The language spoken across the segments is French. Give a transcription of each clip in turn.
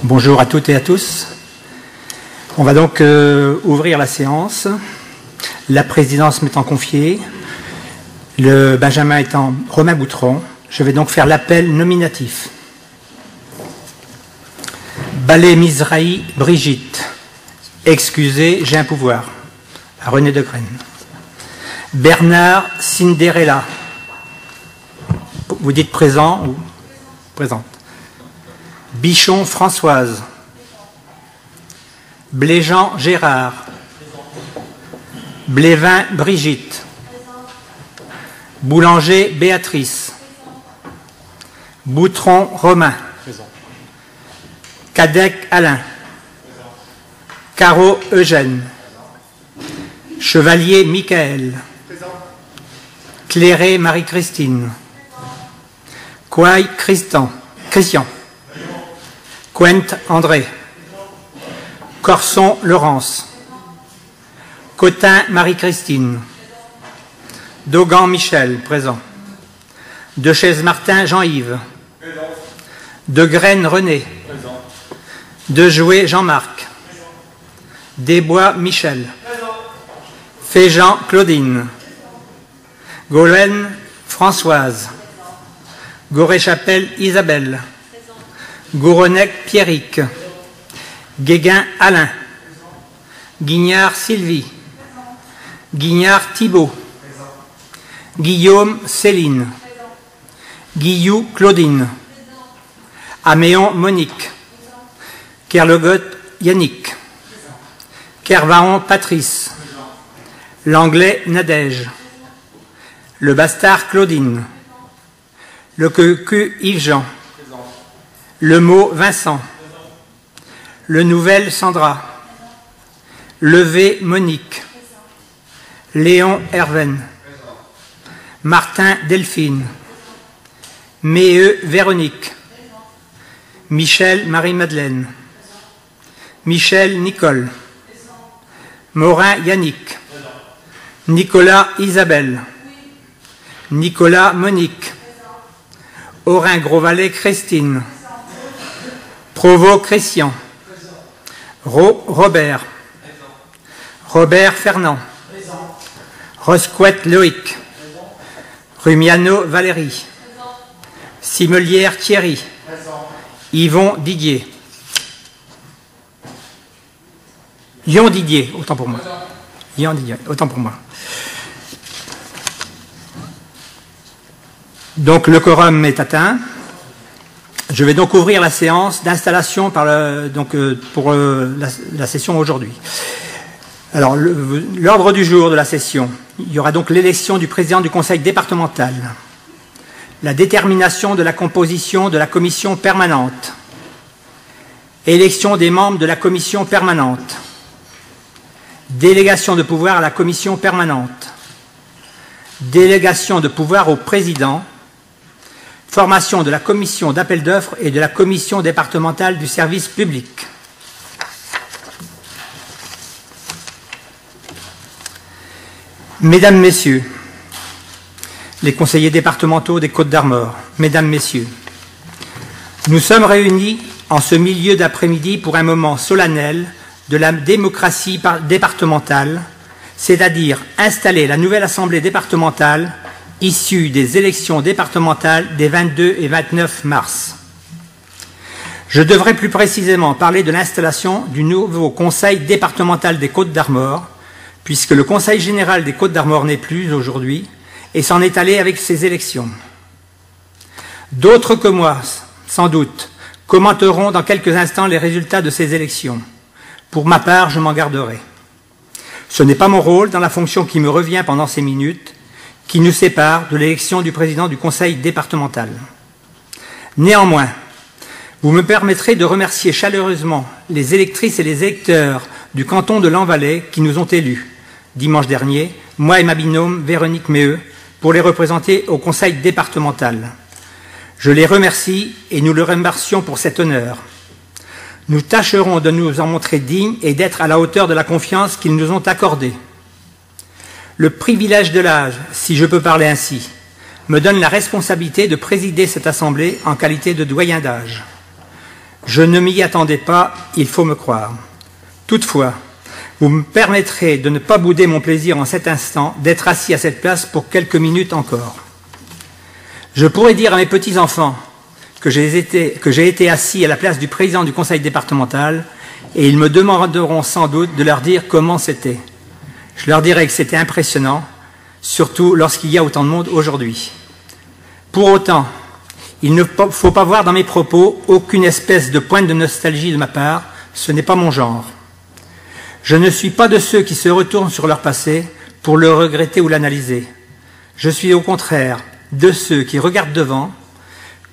Bonjour à toutes et à tous. On va donc ouvrir la séance. La présidence m'étant confiée, le Benjamin étant Romain Boutron, je vais donc faire l'appel nominatif. Ballet Mizrahi Brigitte. Excusez, j'ai un pouvoir. À René de Graine. Bernard Cinderella. Vous dites présent ou présente. Bichon Françoise. Bléjean Gérard. Blévin Brigitte. Boulanger Béatrice. Boutron Romain. Cadec Alain. Caro Eugène. Chevalier Michael. Cléré Marie-Christine. Couaille Christian. Quent André. Corson Laurence. Cotin Marie-Christine. Dogan Michel, présent. Dechaise Martin Jean-Yves. De Graine René. Dejouet Jean-Marc. Desbois Michel. Féjean Claudine. Gaulaine Françoise. Goré-Chapelle Isabelle. Gouronec Pierrick. Guéguin Alain. Guignard Sylvie. Guignard Thibault. Guillaume Céline. Guillou Claudine. Améon Monique. Kerlegotte Yannick. Kervaon Patrice. L'Anglais Nadège. Le Bastard Claudine. Le Quecu Yves-Jean. Le Mot Vincent. Le Nouvel Sandra. Levé Monique. Léon Herven. Martin Delphine. Méheux Véronique. Michel Marie-Madeleine. Michel Nicole. Morin Yannick. Nicolas Isabelle. Nicolas Monique. Aurin Grosvalet Christine. Provost Christian. Robert. Robert Fernand. Rosquette Loïc. Rumiano Valérie. Simelière Thierry. Yvon Didier. Yon Didier, autant pour moi. Yon Didier, autant pour moi. Donc le quorum est atteint. Je vais donc ouvrir la séance d'installation pour la session aujourd'hui. Alors, l'ordre du jour de la session, il y aura donc l'élection du président du conseil départemental, la détermination de la composition de la commission permanente, élection des membres de la commission permanente, délégation de pouvoir à la commission permanente, délégation de pouvoir au président, formation de la commission d'appel d'offres et de la commission départementale du service public. Mesdames, Messieurs, les conseillers départementaux des Côtes-d'Armor, Mesdames, Messieurs, nous sommes réunis en ce milieu d'après-midi pour un moment solennel de la démocratie départementale, c'est-à-dire installer la nouvelle assemblée départementale issue des élections départementales des 22 et 29 mars. Je devrais plus précisément parler de l'installation du nouveau conseil départemental des Côtes-d'Armor, puisque le conseil général des Côtes-d'Armor n'est plus aujourd'hui et s'en est allé avec ces élections. D'autres que moi, sans doute, commenteront dans quelques instants les résultats de ces élections. Pour ma part, je m'en garderai. Ce n'est pas mon rôle dans la fonction qui me revient pendant ces minutes, qui nous sépare de l'élection du président du conseil départemental. Néanmoins, vous me permettrez de remercier chaleureusement les électrices et les électeurs du canton de Lanvalet qui nous ont élus, dimanche dernier, moi et ma binôme Véronique Méheux, pour les représenter au conseil départemental. Je les remercie et nous le remercions pour cet honneur. Nous tâcherons de nous en montrer dignes et d'être à la hauteur de la confiance qu'ils nous ont accordée. Le privilège de l'âge, si je peux parler ainsi, me donne la responsabilité de présider cette assemblée en qualité de doyen d'âge. Je ne m'y attendais pas, il faut me croire. Toutefois, vous me permettrez de ne pas bouder mon plaisir en cet instant d'être assis à cette place pour quelques minutes encore. Je pourrais dire à mes petits-enfants que j'ai été assis à la place du président du conseil départemental et ils me demanderont sans doute de leur dire comment c'était. Je leur dirai que c'était impressionnant, surtout lorsqu'il y a autant de monde aujourd'hui. Pour autant, il ne faut pas voir dans mes propos aucune espèce de pointe de nostalgie de ma part, ce n'est pas mon genre. Je ne suis pas de ceux qui se retournent sur leur passé pour le regretter ou l'analyser. Je suis au contraire de ceux qui regardent devant,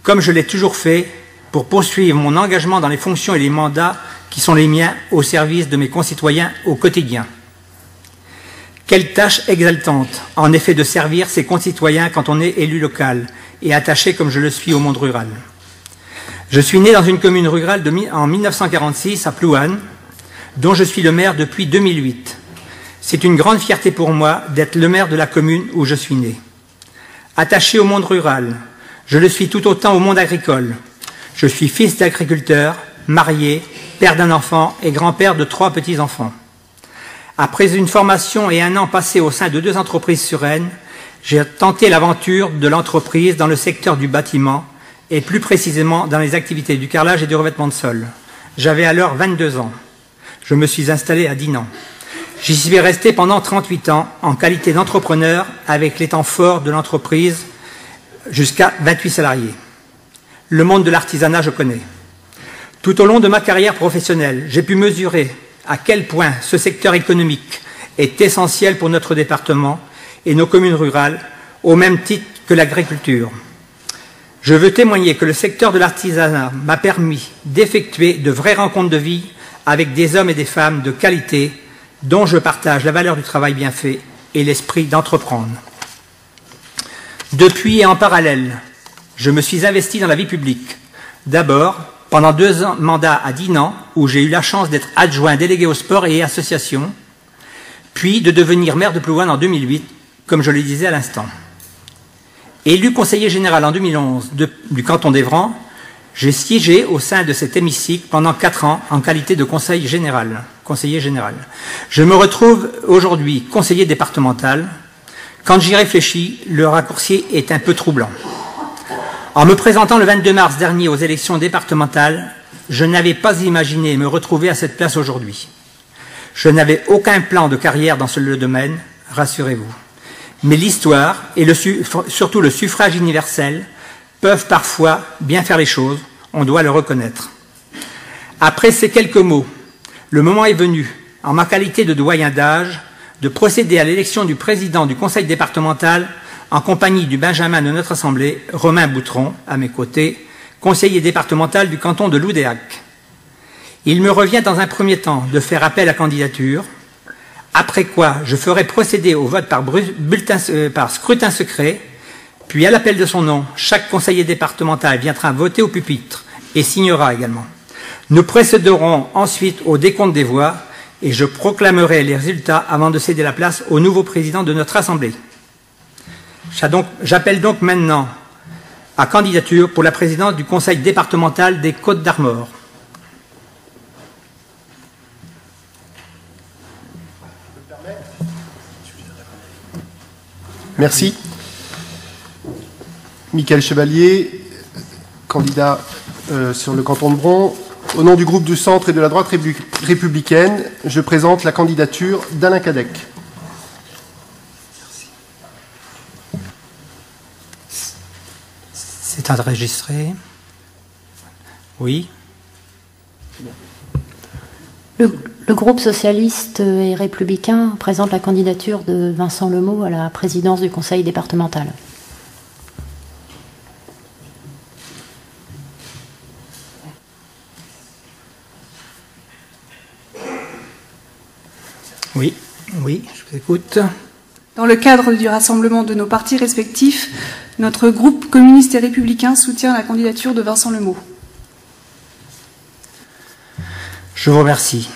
comme je l'ai toujours fait, pour poursuivre mon engagement dans les fonctions et les mandats qui sont les miens au service de mes concitoyens au quotidien. Quelle tâche exaltante, en effet, de servir ses concitoyens quand on est élu local et attaché comme je le suis au monde rural. Je suis né dans une commune rurale en 1946 à Plouane, dont je suis le maire depuis 2008. C'est une grande fierté pour moi d'être le maire de la commune où je suis né. Attaché au monde rural, je le suis tout autant au monde agricole. Je suis fils d'agriculteur, marié, père d'un enfant et grand-père de 3 petits-enfants. Après une formation et un an passé au sein de 2 entreprises sur Rennes, j'ai tenté l'aventure de l'entreprise dans le secteur du bâtiment et plus précisément dans les activités du carrelage et du revêtement de sol. J'avais alors 22 ans. Je me suis installé à Dinan. J'y suis resté pendant 38 ans en qualité d'entrepreneur avec les temps forts de l'entreprise jusqu'à 28 salariés. Le monde de l'artisanat, je connais. Tout au long de ma carrière professionnelle, j'ai pu mesurer à quel point ce secteur économique est essentiel pour notre département et nos communes rurales, au même titre que l'agriculture. Je veux témoigner que le secteur de l'artisanat m'a permis d'effectuer de vraies rencontres de vie avec des hommes et des femmes de qualité dont je partage la valeur du travail bien fait et l'esprit d'entreprendre. Depuis et en parallèle, je me suis investi dans la vie publique. D'abord, pendant 2 mandats à Dinan, où j'ai eu la chance d'être adjoint délégué au sport et associations, puis de devenir maire de Plouane en 2008, comme je le disais à l'instant. Élu conseiller général en 2011 du canton d'Évran, j'ai siégé au sein de cet hémicycle pendant 4 ans en qualité de conseiller général. Je me retrouve aujourd'hui conseiller départemental. Quand j'y réfléchis, le raccourci est un peu troublant. En me présentant le 22 mars dernier aux élections départementales, je n'avais pas imaginé me retrouver à cette place aujourd'hui. Je n'avais aucun plan de carrière dans ce domaine, rassurez-vous. Mais l'histoire et surtout le suffrage universel peuvent parfois bien faire les choses, on doit le reconnaître. Après ces quelques mots, le moment est venu, en ma qualité de doyen d'âge, de procéder à l'élection du président du conseil départemental en compagnie du Benjamin de notre Assemblée, Romain Boutron, à mes côtés, conseiller départemental du canton de Loudéac. Il me revient dans un premier temps de faire appel à candidature, après quoi je ferai procéder au vote par scrutin secret, puis à l'appel de son nom, chaque conseiller départemental viendra voter au pupitre et signera également. Nous procéderons ensuite au décompte des voix et je proclamerai les résultats avant de céder la place au nouveau président de notre Assemblée. J'appelle donc maintenant à candidature pour la présidence du conseil départemental des Côtes-d'Armor. Merci. Michael Chevalier, candidat sur le canton de Bron. Au nom du groupe du Centre et de la droite républicaine, je présente la candidature d'Alain Cadec. C'est enregistré. Oui. Le groupe socialiste et républicain présente la candidature de Vincent Lemot à la présidence du conseil départemental. Oui, je vous écoute. Dans le cadre du rassemblement de nos partis respectifs, notre groupe communiste et républicain soutient la candidature de Vincent Lemot. Je vous remercie.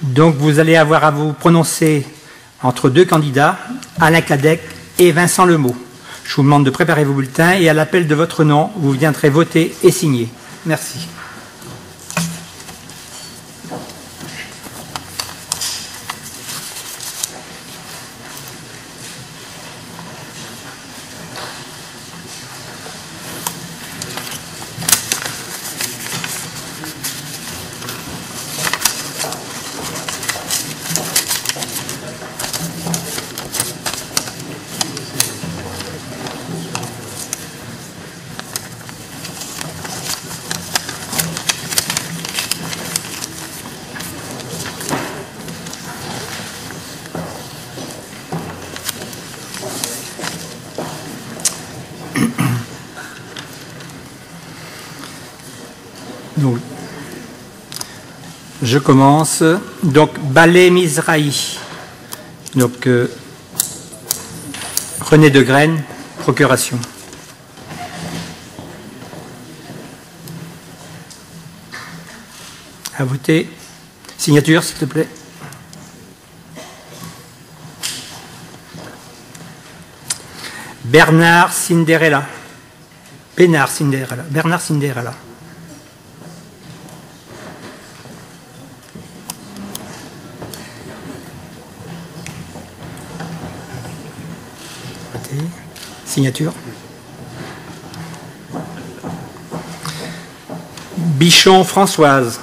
Donc vous allez avoir à vous prononcer entre 2 candidats, Alain Cadec et Vincent Lemot. Je vous demande de préparer vos bulletins et à l'appel de votre nom, vous viendrez voter et signer. Merci. Donc, je commence. Donc, Balé Mizrahi. Donc, René de Graine, procuration. À voter. Signature, s'il te plaît. Bernard Cinderella. Bernard Cinderella. Bernard Cinderella. Signature. Bichon Françoise.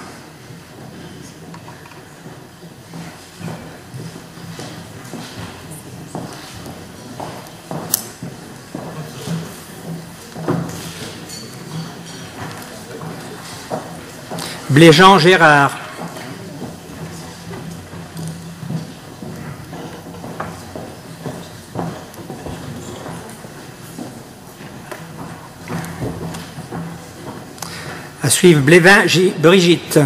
Bléjean Gérard. À suivre, Blévin Brigitte.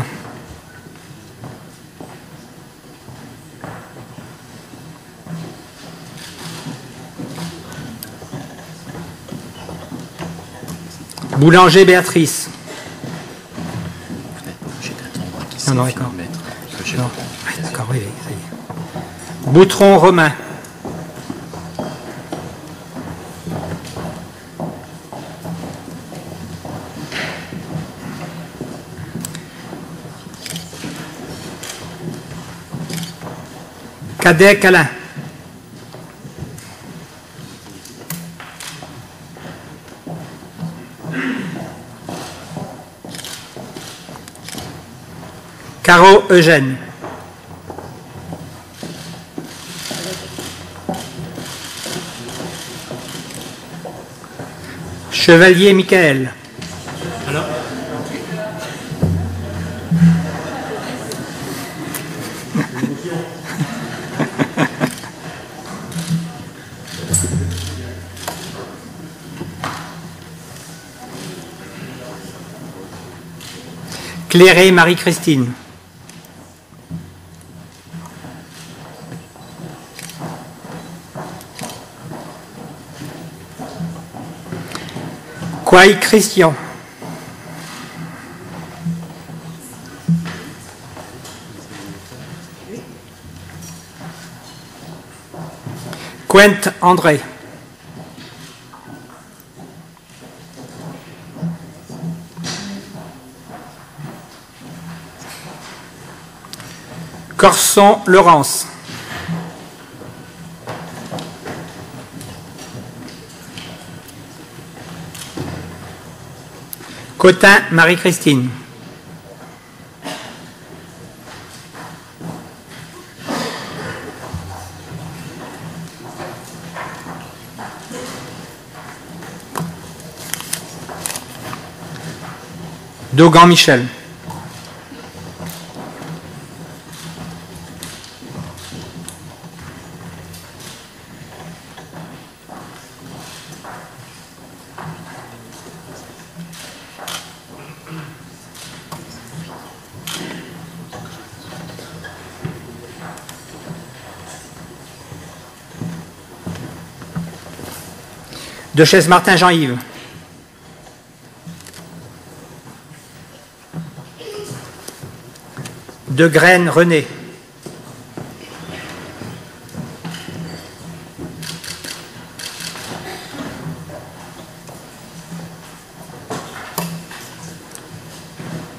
Boulanger Béatrice. Non, non, d'accord. Oui, d'accord, oui, ça y est. Boutron Romain. Cadet Calin. Caro Eugène. Chevalier Michael. Alors Clairé Marie-Christine. Quay Christian. Quent André. Corson Laurence. Cotin Marie-Christine. Dogan Michel. De Chaise Martin Jean-Yves. De Graine René.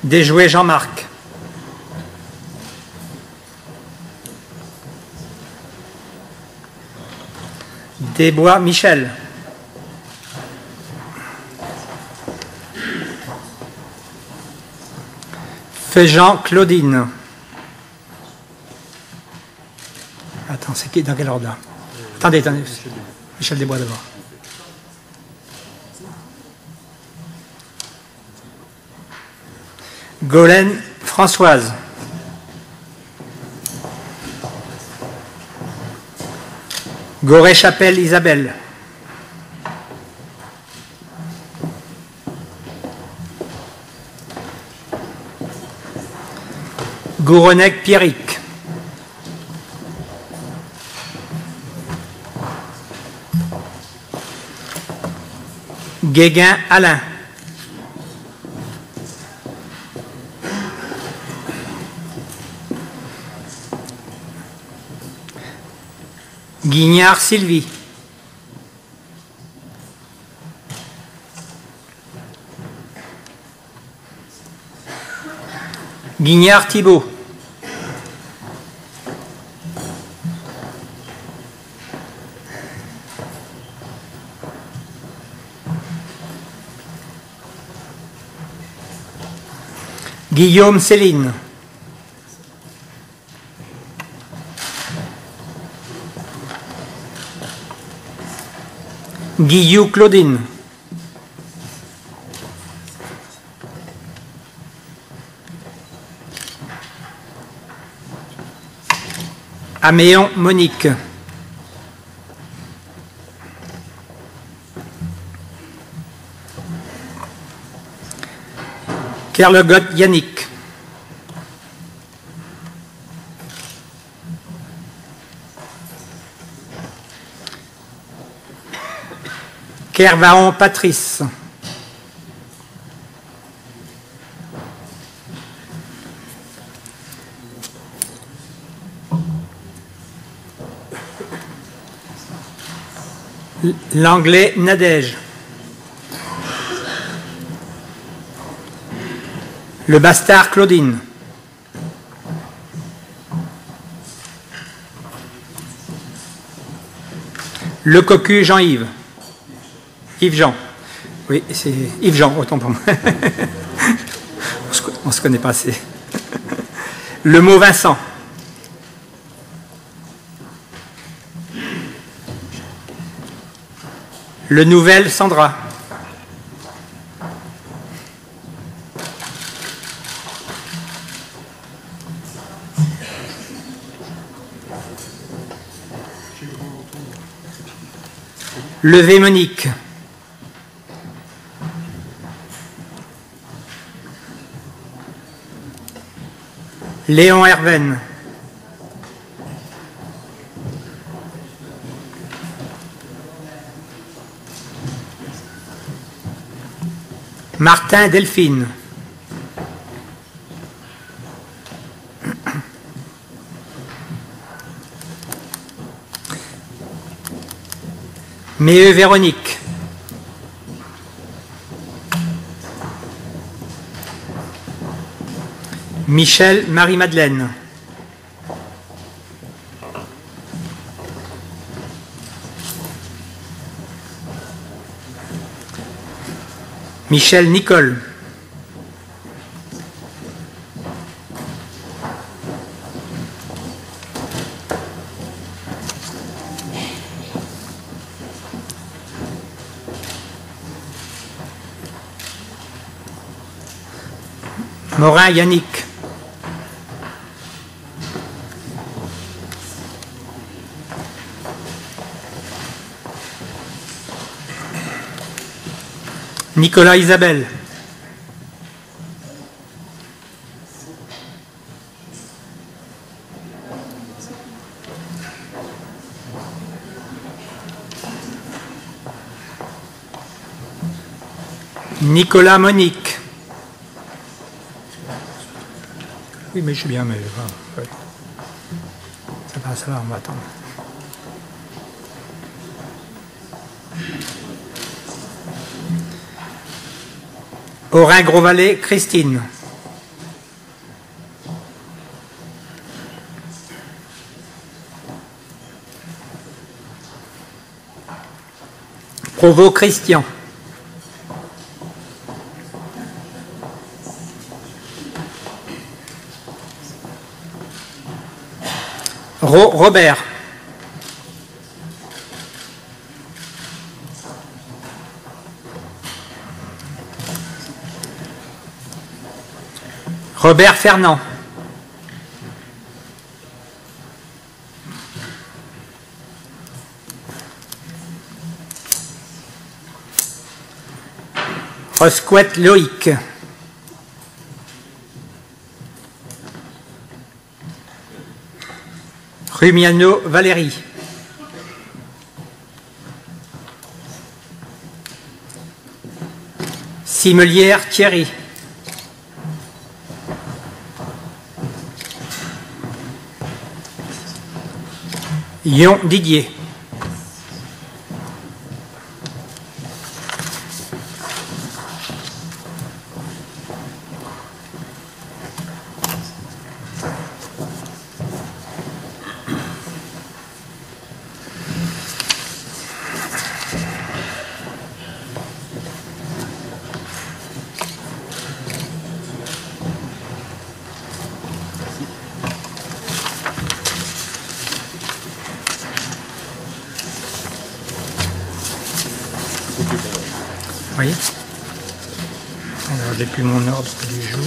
Desjouet Jean-Marc. Desbois Michel. Féjean Claudine. Attends, c'est qui, dans quel ordre là? Attendez. Michel Desbois d'abord. Golène Françoise. Gorée-Chapelle Isabelle. Gouronec Pierrick. Guéguin Alain. Guignard Sylvie. Guignard Thibault. Guillaume Céline. Guillou Claudine. Améon Monique. Kerlegot Yannick. Kervaon Patrice. L'anglais Nadège. Le bastard Claudine. Le cocu Jean-Yves. Yves-Jean. Oui, c'est Yves-Jean, autant pour moi. On ne se connaît pas assez. Le mot Vincent. Le nouvel Sandra. Levé Monique. Léon Herven. Martin Delphine. Méheux Véronique. Michel Marie-Madeleine. Michel Nicole. Morin Yannick. Nicolas Isabelle. Nicolas Monique. Oui, mais je suis bien, mais... ouais. Ça va, on va attendre. Aurin Grosvalet, Christine. Provost Christian. Robert. Robert Fernand. Rosquette Loïc. Rumiano Valérie. Simelière Thierry. Yon Didier. Oui. Alors, j'ai plus mon ordre du jour.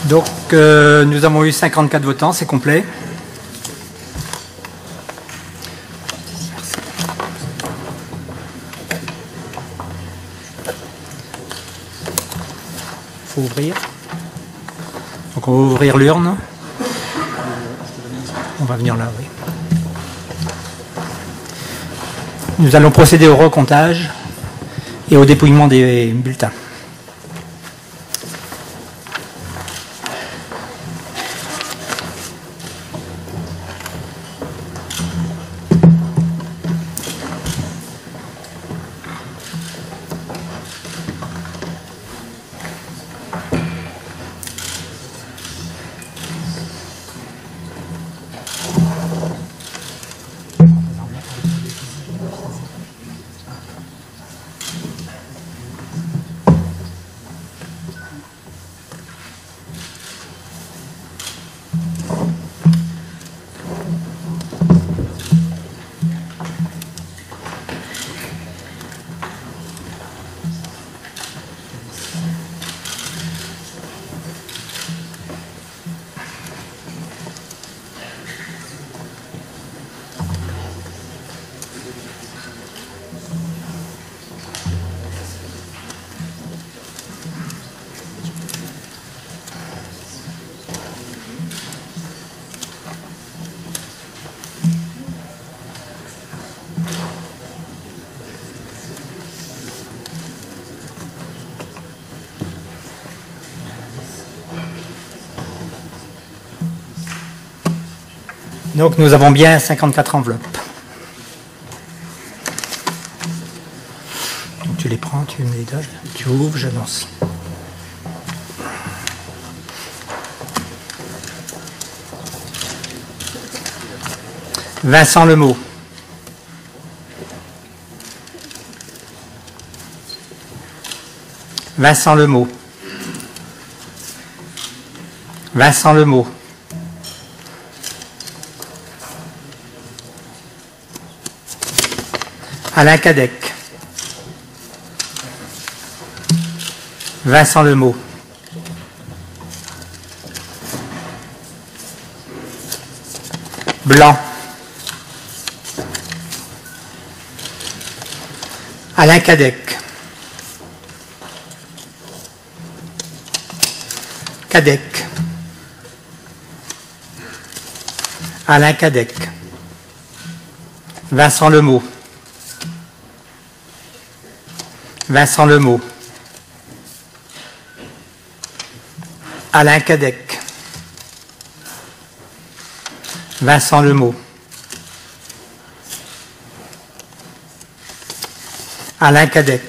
Donc, nous avons eu 54 votants, c'est complet. Il faut ouvrir. Donc, on va ouvrir l'urne. On va venir là, oui. Nous allons procéder au recomptage et au dépouillement des bulletins. Donc nous avons bien 54 enveloppes. Donc tu les prends, tu me les donnes, tu ouvres, j'annonce. Vincent Lemot. Vincent Lemot. Vincent Lemot. Alain Cadec. Vincent Lemot. Blanc. Alain Cadec. Cadec. Alain Cadec. Vincent Lemot. Vincent Lemot. Alain Cadec. Vincent Lemot. Alain Cadec.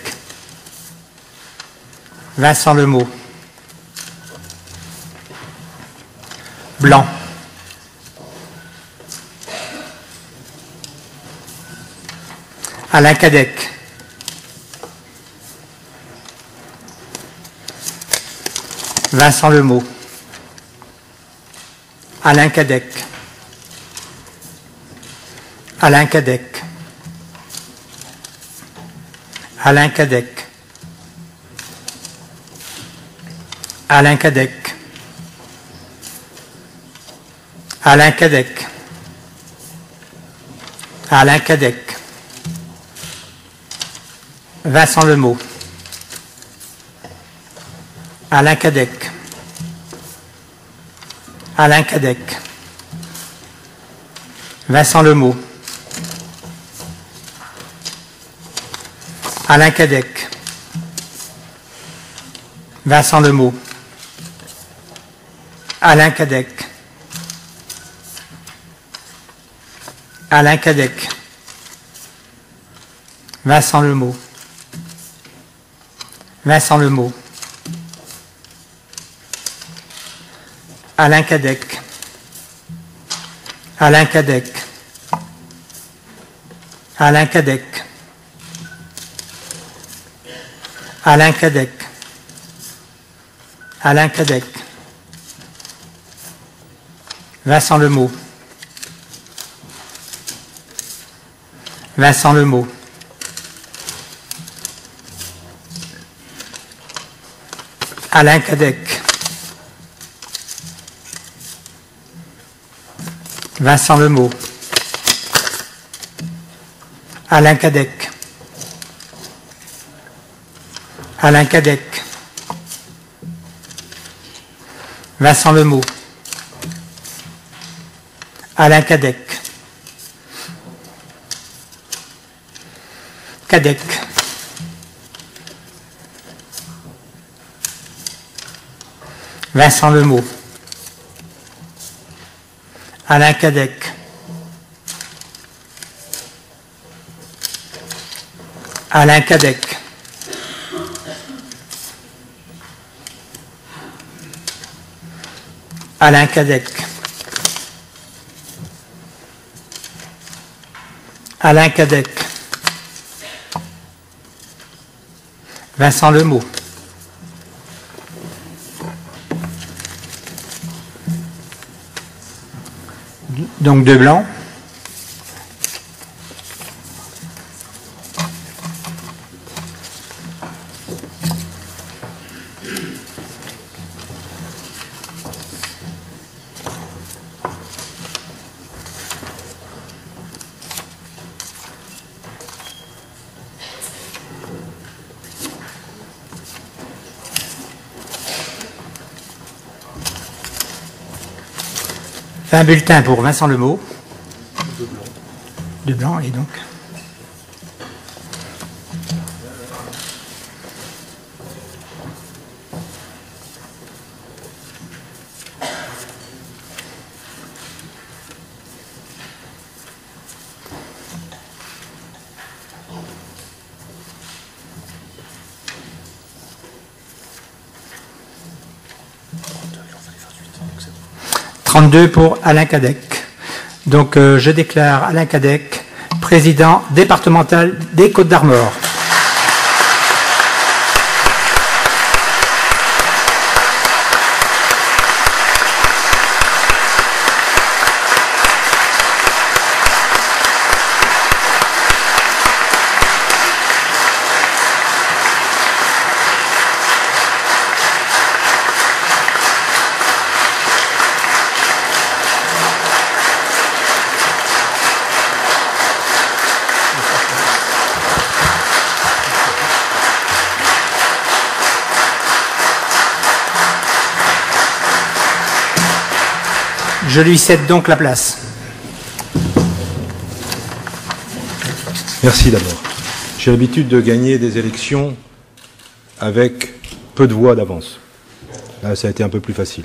Vincent Lemot. Blanc. Alain Cadec. Vincent Lemot. Alain Cadec. Alain Cadec. Alain Cadec. Alain Cadec. Alain Cadec. Alain Cadec. Vincent Lemot. Alain Cadec. Alain Cadec. Vincent Lemot. Alain Cadec. Vincent Lemot. Alain Cadec. Alain Cadec. Vincent Lemot. Vincent Lemot. Alain Cadec. Alain Cadec. Alain Cadec. Alain Cadec. Alain Cadec. Vincent Lemot. Vincent Lemot. Alain Cadec. Vincent Lemot. Alain Cadec. Alain Cadec. Vincent Lemot. Alain Cadec. Cadec. Vincent Lemot. Alain Cadec. Alain Cadec. Alain Cadec. Alain Cadec. Vincent Lemot. Donc deux blancs. Un bulletin pour Vincent Lemot. Deux blancs et donc. « 32 pour Alain Cadec. Donc je déclare Alain Cadec président départemental des Côtes-d'Armor. Je lui cède donc la place. Merci d'abord. J'ai l'habitude de gagner des élections avec peu de voix d'avance. Là, ça a été un peu plus facile.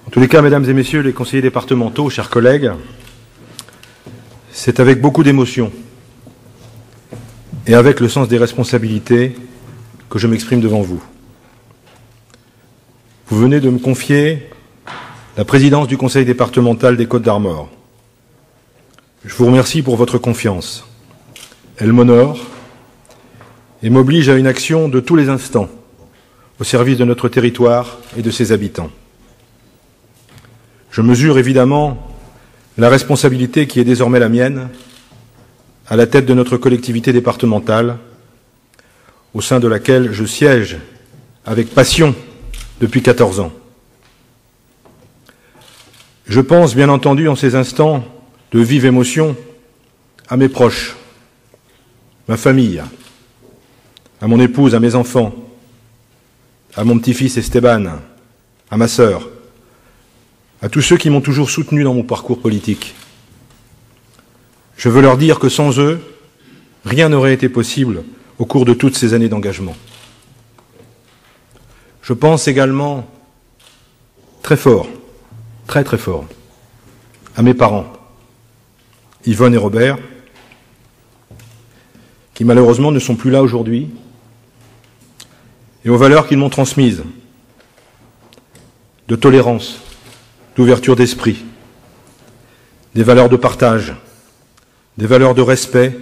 En tous les cas, mesdames et messieurs les conseillers départementaux, chers collègues, c'est avec beaucoup d'émotion et avec le sens des responsabilités que je m'exprime devant vous. Vous venez de me confier la présidence du conseil départemental des Côtes-d'Armor. Je vous remercie pour votre confiance. Elle m'honore et m'oblige à une action de tous les instants au service de notre territoire et de ses habitants. Je mesure évidemment la responsabilité qui est désormais la mienne à la tête de notre collectivité départementale, au sein de laquelle je siège avec passion depuis 14 ans. Je pense, bien entendu, en ces instants de vive émotion, à mes proches, ma famille, à mon épouse, à mes enfants, à mon petit-fils Esteban, à ma sœur, à tous ceux qui m'ont toujours soutenu dans mon parcours politique. Je veux leur dire que sans eux, rien n'aurait été possible au cours de toutes ces années d'engagement. Je pense également très fort, très très fort, à mes parents, Yvonne et Robert, qui malheureusement ne sont plus là aujourd'hui, et aux valeurs qu'ils m'ont transmises, de tolérance, d'ouverture d'esprit, des valeurs de partage, des valeurs de respect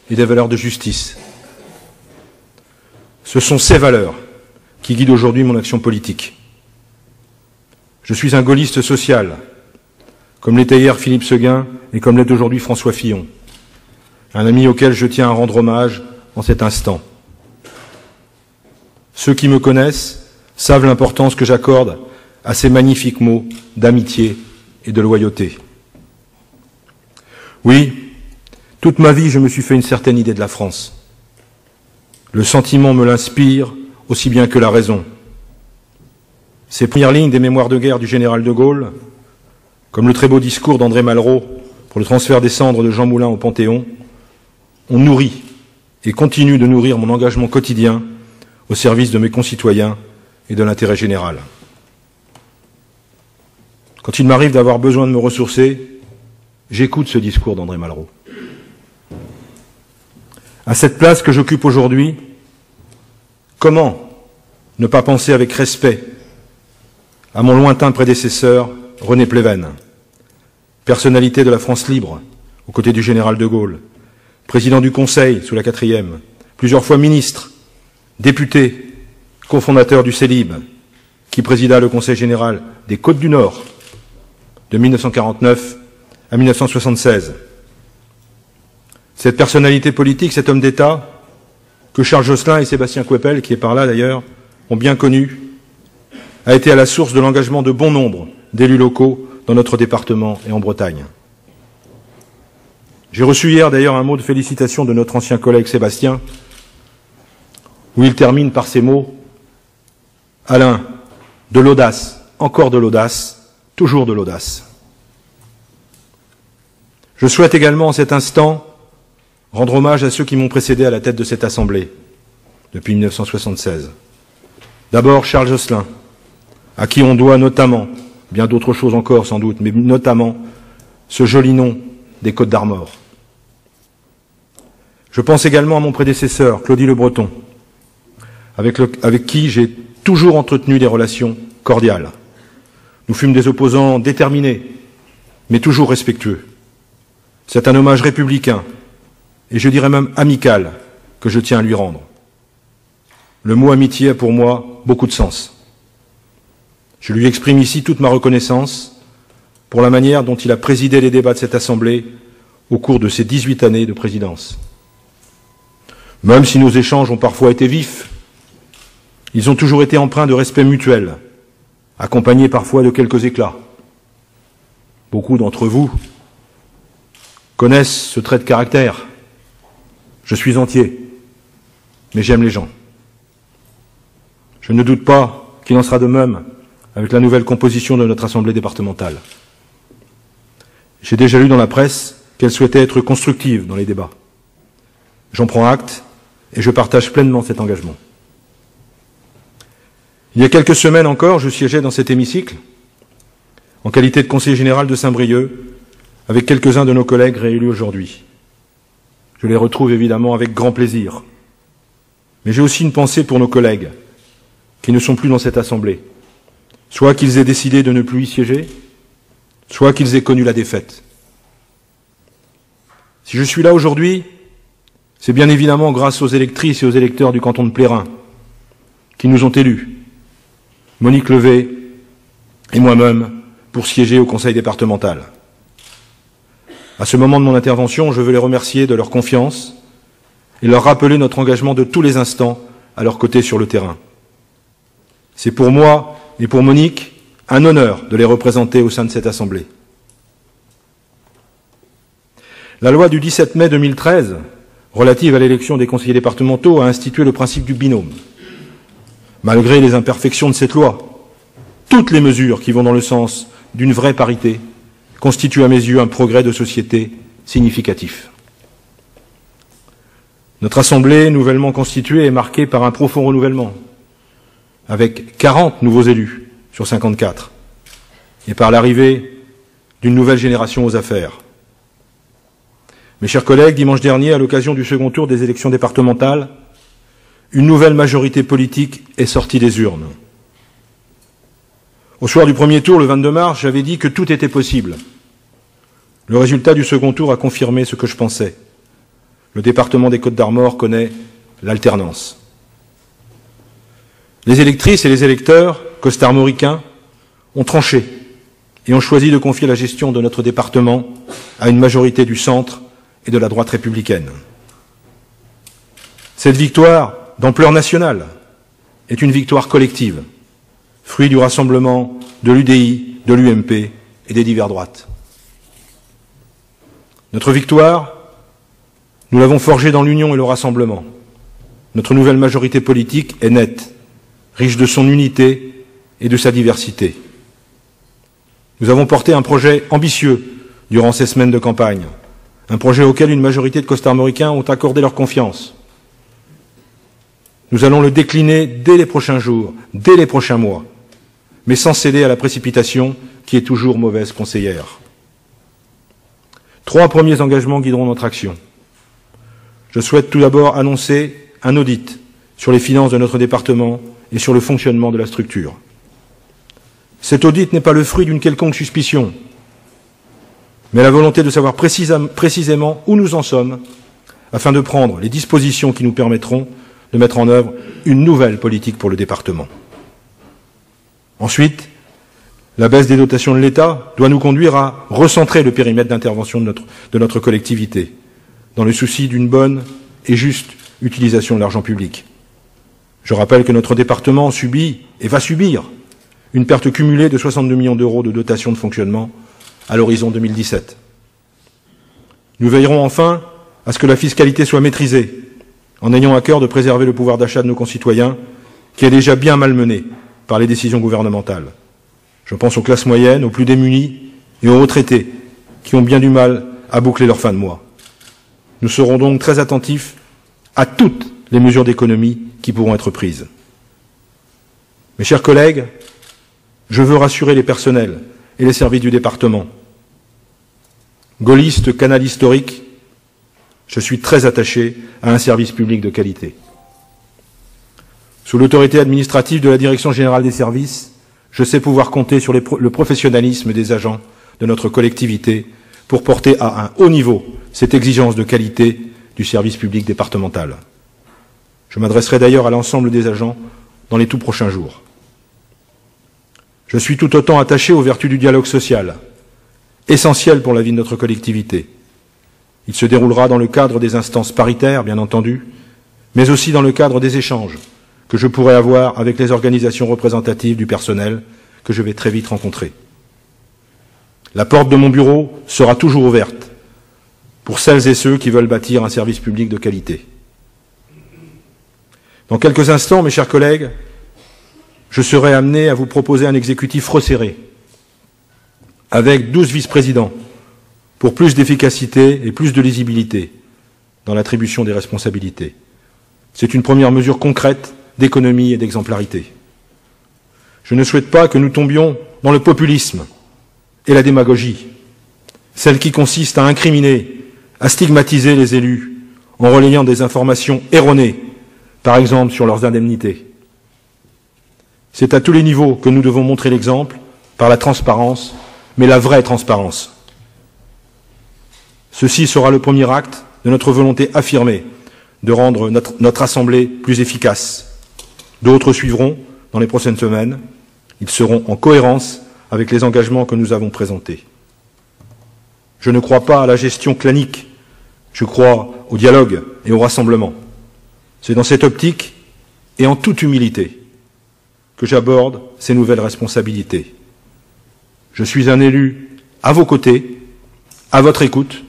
et des valeurs de justice. Ce sont ces valeurs qui guident aujourd'hui mon action politique. Je suis un gaulliste social, comme l'était hier Philippe Séguin et comme l'est aujourd'hui François Fillon, un ami auquel je tiens à rendre hommage en cet instant. Ceux qui me connaissent savent l'importance que j'accorde à ces magnifiques mots d'amitié et de loyauté. Oui, toute ma vie, je me suis fait une certaine idée de la France. Le sentiment me l'inspire aussi bien que la raison. Ces premières lignes des mémoires de guerre du général de Gaulle, comme le très beau discours d'André Malraux pour le transfert des cendres de Jean Moulin au Panthéon, ont nourri et continuent de nourrir mon engagement quotidien au service de mes concitoyens et de l'intérêt général. Quand il m'arrive d'avoir besoin de me ressourcer, j'écoute ce discours d'André Malraux. À cette place que j'occupe aujourd'hui, comment ne pas penser avec respect à mon lointain prédécesseur, René Pleven, personnalité de la France libre, aux côtés du général de Gaulle, président du Conseil sous la 4e, plusieurs fois ministre, député, cofondateur du CELIB, qui présida le Conseil général des Côtes du Nord de 1949 à 1976. Cette personnalité politique, cet homme d'État, que Charles Josselin et Sébastien Coepel, qui est par là d'ailleurs, ont bien connu, a été à la source de l'engagement de bon nombre d'élus locaux dans notre département et en Bretagne. J'ai reçu hier d'ailleurs un mot de félicitation de notre ancien collègue Sébastien, où il termine par ces mots « Alain, de l'audace, encore de l'audace, toujours de l'audace ». Je souhaite également en cet instant rendre hommage à ceux qui m'ont précédé à la tête de cette Assemblée depuis 1976. D'abord Charles Josselin, à qui on doit notamment, bien d'autres choses encore sans doute, mais notamment ce joli nom des Côtes d'Armor. Je pense également à mon prédécesseur, Claudie Le Breton, avec qui j'ai toujours entretenu des relations cordiales. Nous fûmes des opposants déterminés, mais toujours respectueux. C'est un hommage républicain, et je dirais même amical, que je tiens à lui rendre. Le mot amitié a pour moi beaucoup de sens. Je lui exprime ici toute ma reconnaissance pour la manière dont il a présidé les débats de cette Assemblée au cours de ses 18 années de présidence. Même si nos échanges ont parfois été vifs, ils ont toujours été empreints de respect mutuel, accompagnés parfois de quelques éclats. Beaucoup d'entre vous connaissent ce trait de caractère. Je suis entier, mais j'aime les gens. Je ne doute pas qu'il en sera de même avec la nouvelle composition de notre Assemblée départementale. J'ai déjà lu dans la presse qu'elle souhaitait être constructive dans les débats. J'en prends acte et je partage pleinement cet engagement. Il y a quelques semaines encore, je siégeais dans cet hémicycle, en qualité de conseiller général de Saint-Brieuc, avec quelques-uns de nos collègues réélus aujourd'hui. Je les retrouve évidemment avec grand plaisir. Mais j'ai aussi une pensée pour nos collègues qui ne sont plus dans cette Assemblée, soit qu'ils aient décidé de ne plus y siéger, soit qu'ils aient connu la défaite. Si je suis là aujourd'hui, c'est bien évidemment grâce aux électrices et aux électeurs du canton de Plérin, qui nous ont élus, Monique Levé et moi-même, pour siéger au conseil départemental. À ce moment de mon intervention, je veux les remercier de leur confiance et leur rappeler notre engagement de tous les instants à leur côté sur le terrain. C'est pour moi et pour Monique un honneur de les représenter au sein de cette Assemblée. La loi du 17 mai 2013, relative à l'élection des conseillers départementaux, a institué le principe du binôme. Malgré les imperfections de cette loi, toutes les mesures qui vont dans le sens d'une vraie parité constituent à mes yeux un progrès de société significatif. Notre Assemblée nouvellement constituée est marquée par un profond renouvellement, avec 40 nouveaux élus sur 54, et par l'arrivée d'une nouvelle génération aux affaires. Mes chers collègues, dimanche dernier, à l'occasion du second tour des élections départementales, une nouvelle majorité politique est sortie des urnes. Au soir du premier tour, le 22 mars, j'avais dit que tout était possible. Le résultat du second tour a confirmé ce que je pensais. Le département des Côtes-d'Armor connaît l'alternance. Les électrices et les électeurs costarmoricains ont tranché et ont choisi de confier la gestion de notre département à une majorité du centre et de la droite républicaine. Cette victoire d'ampleur nationale est une victoire collective, fruit du rassemblement de l'UDI, de l'UMP et des diverses droites. Notre victoire, nous l'avons forgée dans l'union et le rassemblement. Notre nouvelle majorité politique est nette, riche de son unité et de sa diversité. Nous avons porté un projet ambitieux durant ces semaines de campagne, un projet auquel une majorité de Costarmoricains ont accordé leur confiance. Nous allons le décliner dès les prochains jours, dès les prochains mois, mais sans céder à la précipitation qui est toujours mauvaise conseillère. 3 premiers engagements guideront notre action. Je souhaite tout d'abord annoncer un audit sur les finances de notre département et sur le fonctionnement de la structure. Cet audit n'est pas le fruit d'une quelconque suspicion, mais la volonté de savoir précisément où nous en sommes afin de prendre les dispositions qui nous permettront de mettre en œuvre une nouvelle politique pour le département. Ensuite, la baisse des dotations de l'État doit nous conduire à recentrer le périmètre d'intervention de notre collectivité, dans le souci d'une bonne et juste utilisation de l'argent public. Je rappelle que notre département subit et va subir une perte cumulée de 62 millions d'euros de dotation de fonctionnement à l'horizon 2017. Nous veillerons enfin à ce que la fiscalité soit maîtrisée, en ayant à cœur de préserver le pouvoir d'achat de nos concitoyens, qui est déjà bien malmené par les décisions gouvernementales. Je pense aux classes moyennes, aux plus démunis et aux retraités, qui ont bien du mal à boucler leur fin de mois. Nous serons donc très attentifs à toutes les mesures d'économie qui pourront être prises. Mes chers collègues, je veux rassurer les personnels et les services du département. Gaulliste, canal historique, je suis très attaché à un service public de qualité. Sous l'autorité administrative de la Direction générale des services, je sais pouvoir compter sur le professionnalisme des agents de notre collectivité pour porter à un haut niveau cette exigence de qualité du service public départemental. Je m'adresserai d'ailleurs à l'ensemble des agents dans les tout prochains jours. Je suis tout autant attaché aux vertus du dialogue social, essentiel pour la vie de notre collectivité. Il se déroulera dans le cadre des instances paritaires, bien entendu, mais aussi dans le cadre des échanges que je pourrai avoir avec les organisations représentatives du personnel que je vais très vite rencontrer. La porte de mon bureau sera toujours ouverte pour celles et ceux qui veulent bâtir un service public de qualité. Dans quelques instants, mes chers collègues, je serai amené à vous proposer un exécutif resserré, avec 12 vice-présidents, pour plus d'efficacité et plus de lisibilité dans l'attribution des responsabilités. C'est une première mesure concrète d'économie et d'exemplarité. Je ne souhaite pas que nous tombions dans le populisme et la démagogie, celle qui consiste à incriminer, à stigmatiser les élus en relayant des informations erronées, par exemple sur leurs indemnités. C'est à tous les niveaux que nous devons montrer l'exemple, par la transparence, mais la vraie transparence. Ceci sera le premier acte de notre volonté affirmée de rendre notre Assemblée plus efficace. D'autres suivront dans les prochaines semaines. Ils seront en cohérence avec les engagements que nous avons présentés. Je ne crois pas à la gestion clanique, je crois au dialogue et au rassemblement. C'est dans cette optique et en toute humilité que j'aborde ces nouvelles responsabilités. Je suis un élu à vos côtés, à votre écoute,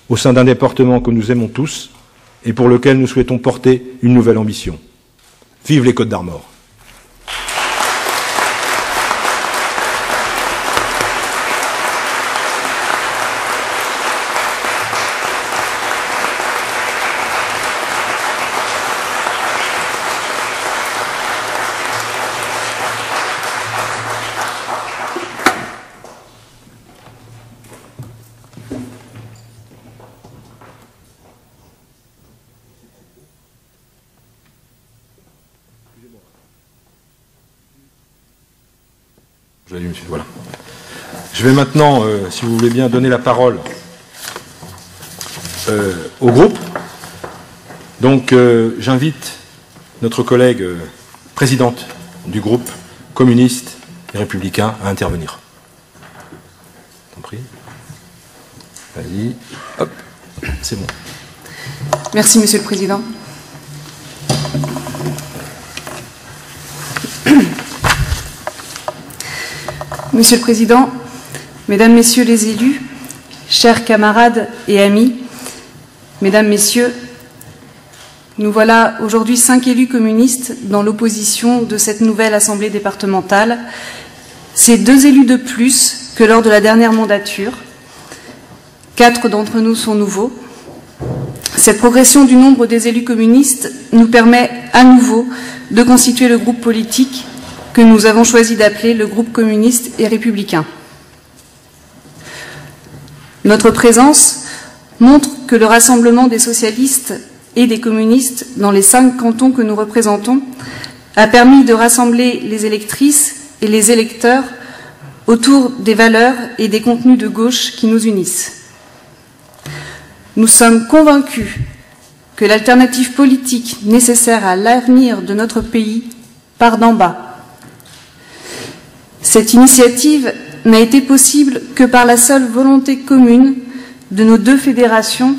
au sein d'un département que nous aimons tous et pour lequel nous souhaitons porter une nouvelle ambition. Vive les Côtes-d'Armor! Voilà. Je vais maintenant, si vous voulez bien, donner la parole au groupe. Donc, j'invite notre collègue présidente du groupe communiste et républicain à intervenir. Je t'en prie. Vas-y. Hop. C'est bon. Merci, Monsieur le Président. Monsieur le Président, Mesdames, Messieurs les élus, chers camarades et amis, Mesdames, Messieurs, nous voilà aujourd'hui 5 élus communistes dans l'opposition de cette nouvelle Assemblée départementale. C'est 2 élus de plus que lors de la dernière mandature. 4 d'entre nous sont nouveaux. Cette progression du nombre des élus communistes nous permet à nouveau de constituer le groupe politique que nous avons choisi d'appeler le groupe communiste et républicain. Notre présence montre que le rassemblement des socialistes et des communistes dans les 5 cantons que nous représentons a permis de rassembler les électrices et les électeurs autour des valeurs et des contenus de gauche qui nous unissent. Nous sommes convaincus que l'alternative politique nécessaire à l'avenir de notre pays part d'en bas. Cette initiative n'a été possible que par la seule volonté commune de nos 2 fédérations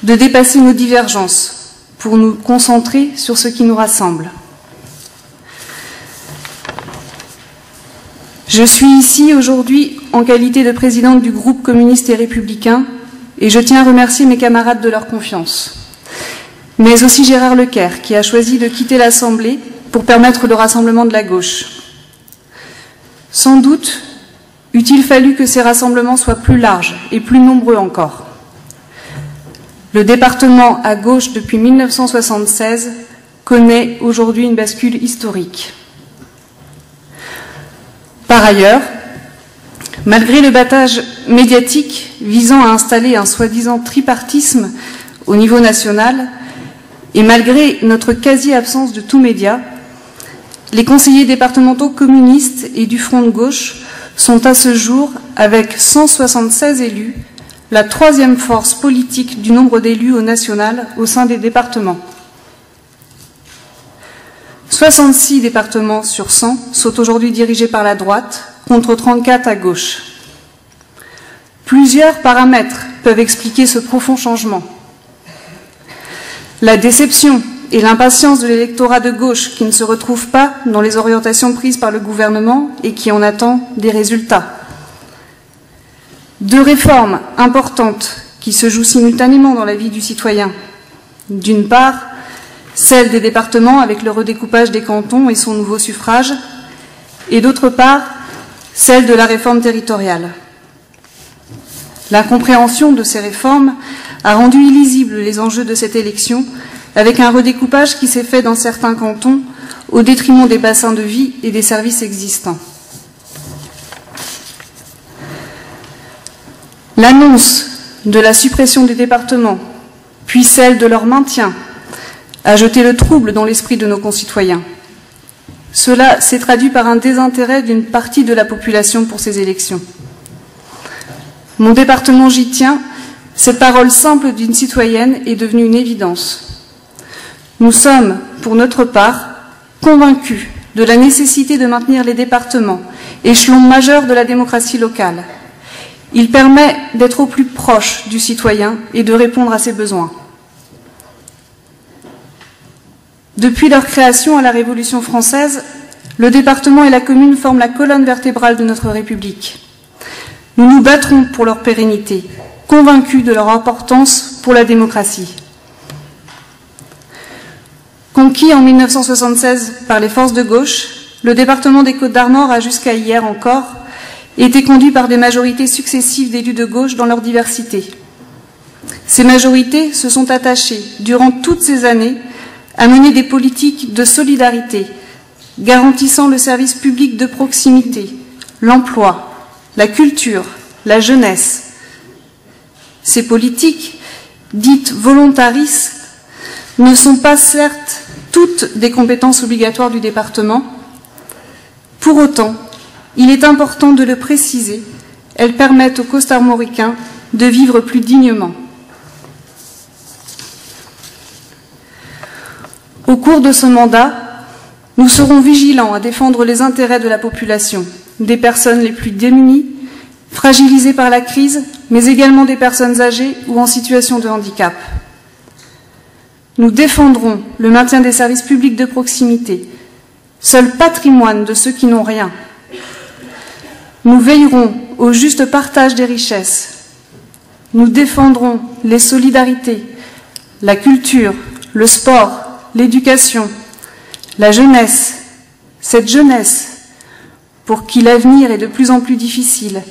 de dépasser nos divergences pour nous concentrer sur ce qui nous rassemble. Je suis ici aujourd'hui en qualité de présidente du groupe communiste et républicain et je tiens à remercier mes camarades de leur confiance, mais aussi Gérard Leclerc qui a choisi de quitter l'Assemblée pour permettre le rassemblement de la gauche. Sans doute eût-il fallu que ces rassemblements soient plus larges et plus nombreux encore. Le département à gauche depuis 1976 connaît aujourd'hui une bascule historique. Par ailleurs, malgré le battage médiatique visant à installer un soi-disant tripartisme au niveau national, et malgré notre quasi-absence de tout média, les conseillers départementaux communistes et du Front de gauche sont à ce jour, avec 176 élus, la 3e force politique du nombre d'élus au national au sein des départements. 66 départements sur 100 sont aujourd'hui dirigés par la droite, contre 34 à gauche. Plusieurs paramètres peuvent expliquer ce profond changement. La déception et l'impatience de l'électorat de gauche qui ne se retrouve pas dans les orientations prises par le gouvernement et qui en attend des résultats. 2 réformes importantes qui se jouent simultanément dans la vie du citoyen. D'une part, celle des départements avec le redécoupage des cantons et son nouveau suffrage, et d'autre part, celle de la réforme territoriale. L'incompréhension de ces réformes a rendu illisibles les enjeux de cette élection, avec un redécoupage qui s'est fait dans certains cantons au détriment des bassins de vie et des services existants. L'annonce de la suppression des départements, puis celle de leur maintien, a jeté le trouble dans l'esprit de nos concitoyens. Cela s'est traduit par un désintérêt d'une partie de la population pour ces élections. Mon département, j'y tiens, cette parole simple d'une citoyenne est devenue une évidence. Nous sommes, pour notre part, convaincus de la nécessité de maintenir les départements, échelon majeur de la démocratie locale. Il permet d'être au plus proche du citoyen et de répondre à ses besoins. Depuis leur création à la Révolution française, le département et la commune forment la colonne vertébrale de notre République. Nous nous battrons pour leur pérennité, convaincus de leur importance pour la démocratie. Conquis en 1976 par les forces de gauche, le département des Côtes-d'Armor a jusqu'à hier encore été conduit par des majorités successives d'élus de gauche dans leur diversité. Ces majorités se sont attachées, durant toutes ces années, à mener des politiques de solidarité, garantissant le service public de proximité, l'emploi, la culture, la jeunesse. Ces politiques, dites volontaristes, ne sont pas certes toutes des compétences obligatoires du département. Pour autant, il est important de le préciser, elles permettent aux costarmoricains de vivre plus dignement. Au cours de ce mandat, nous serons vigilants à défendre les intérêts de la population, des personnes les plus démunies, fragilisées par la crise, mais également des personnes âgées ou en situation de handicap. Nous défendrons le maintien des services publics de proximité, seul patrimoine de ceux qui n'ont rien. Nous veillerons au juste partage des richesses. Nous défendrons les solidarités, la culture, le sport, l'éducation, la jeunesse, cette jeunesse pour qui l'avenir est de plus en plus difficile.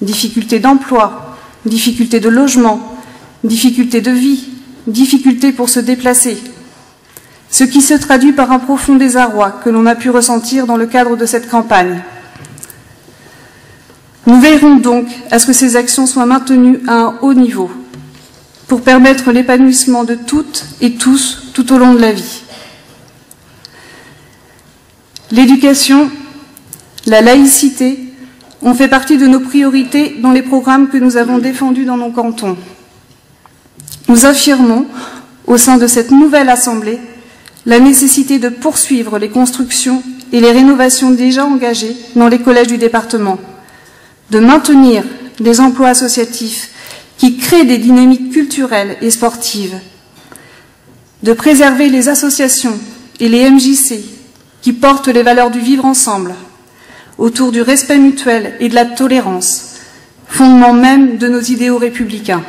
Difficultés d'emploi, difficultés de logement, difficultés de vie, difficultés pour se déplacer. Ce qui se traduit par un profond désarroi que l'on a pu ressentir dans le cadre de cette campagne. Nous veillerons donc à ce que ces actions soient maintenues à un haut niveau pour permettre l'épanouissement de toutes et tous tout au long de la vie. L'éducation, la laïcité ont fait partie de nos priorités dans les programmes que nous avons défendus dans nos cantons. Nous affirmons, au sein de cette nouvelle Assemblée, la nécessité de poursuivre les constructions et les rénovations déjà engagées dans les collèges du département, de maintenir des emplois associatifs qui créent des dynamiques culturelles et sportives, de préserver les associations et les MJC qui portent les valeurs du vivre ensemble, autour du respect mutuel et de la tolérance, fondement même de nos idéaux républicains.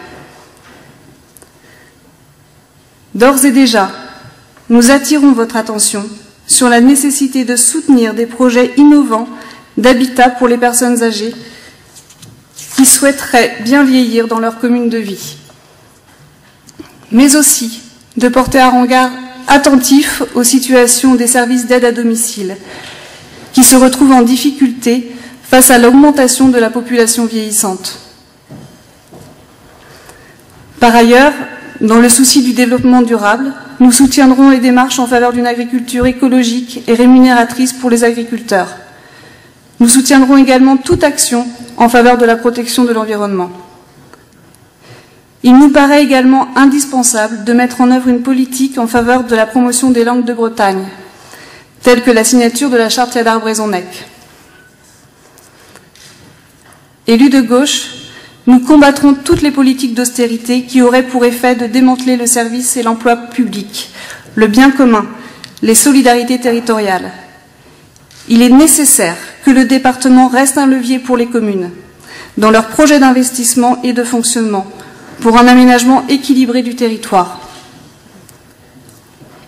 D'ores et déjà, nous attirons votre attention sur la nécessité de soutenir des projets innovants d'habitat pour les personnes âgées qui souhaiteraient bien vieillir dans leur commune de vie, mais aussi de porter un regard attentif aux situations des services d'aide à domicile qui se retrouvent en difficulté face à l'augmentation de la population vieillissante. Par ailleurs, dans le souci du développement durable, nous soutiendrons les démarches en faveur d'une agriculture écologique et rémunératrice pour les agriculteurs. Nous soutiendrons également toute action en faveur de la protection de l'environnement. Il nous paraît également indispensable de mettre en œuvre une politique en faveur de la promotion des langues de Bretagne, telle que la signature de la charte Yadar-Brezonnec. Élus de gauche, nous combattrons toutes les politiques d'austérité qui auraient pour effet de démanteler le service et l'emploi public, le bien commun, les solidarités territoriales. Il est nécessaire que le département reste un levier pour les communes, dans leurs projets d'investissement et de fonctionnement, pour un aménagement équilibré du territoire.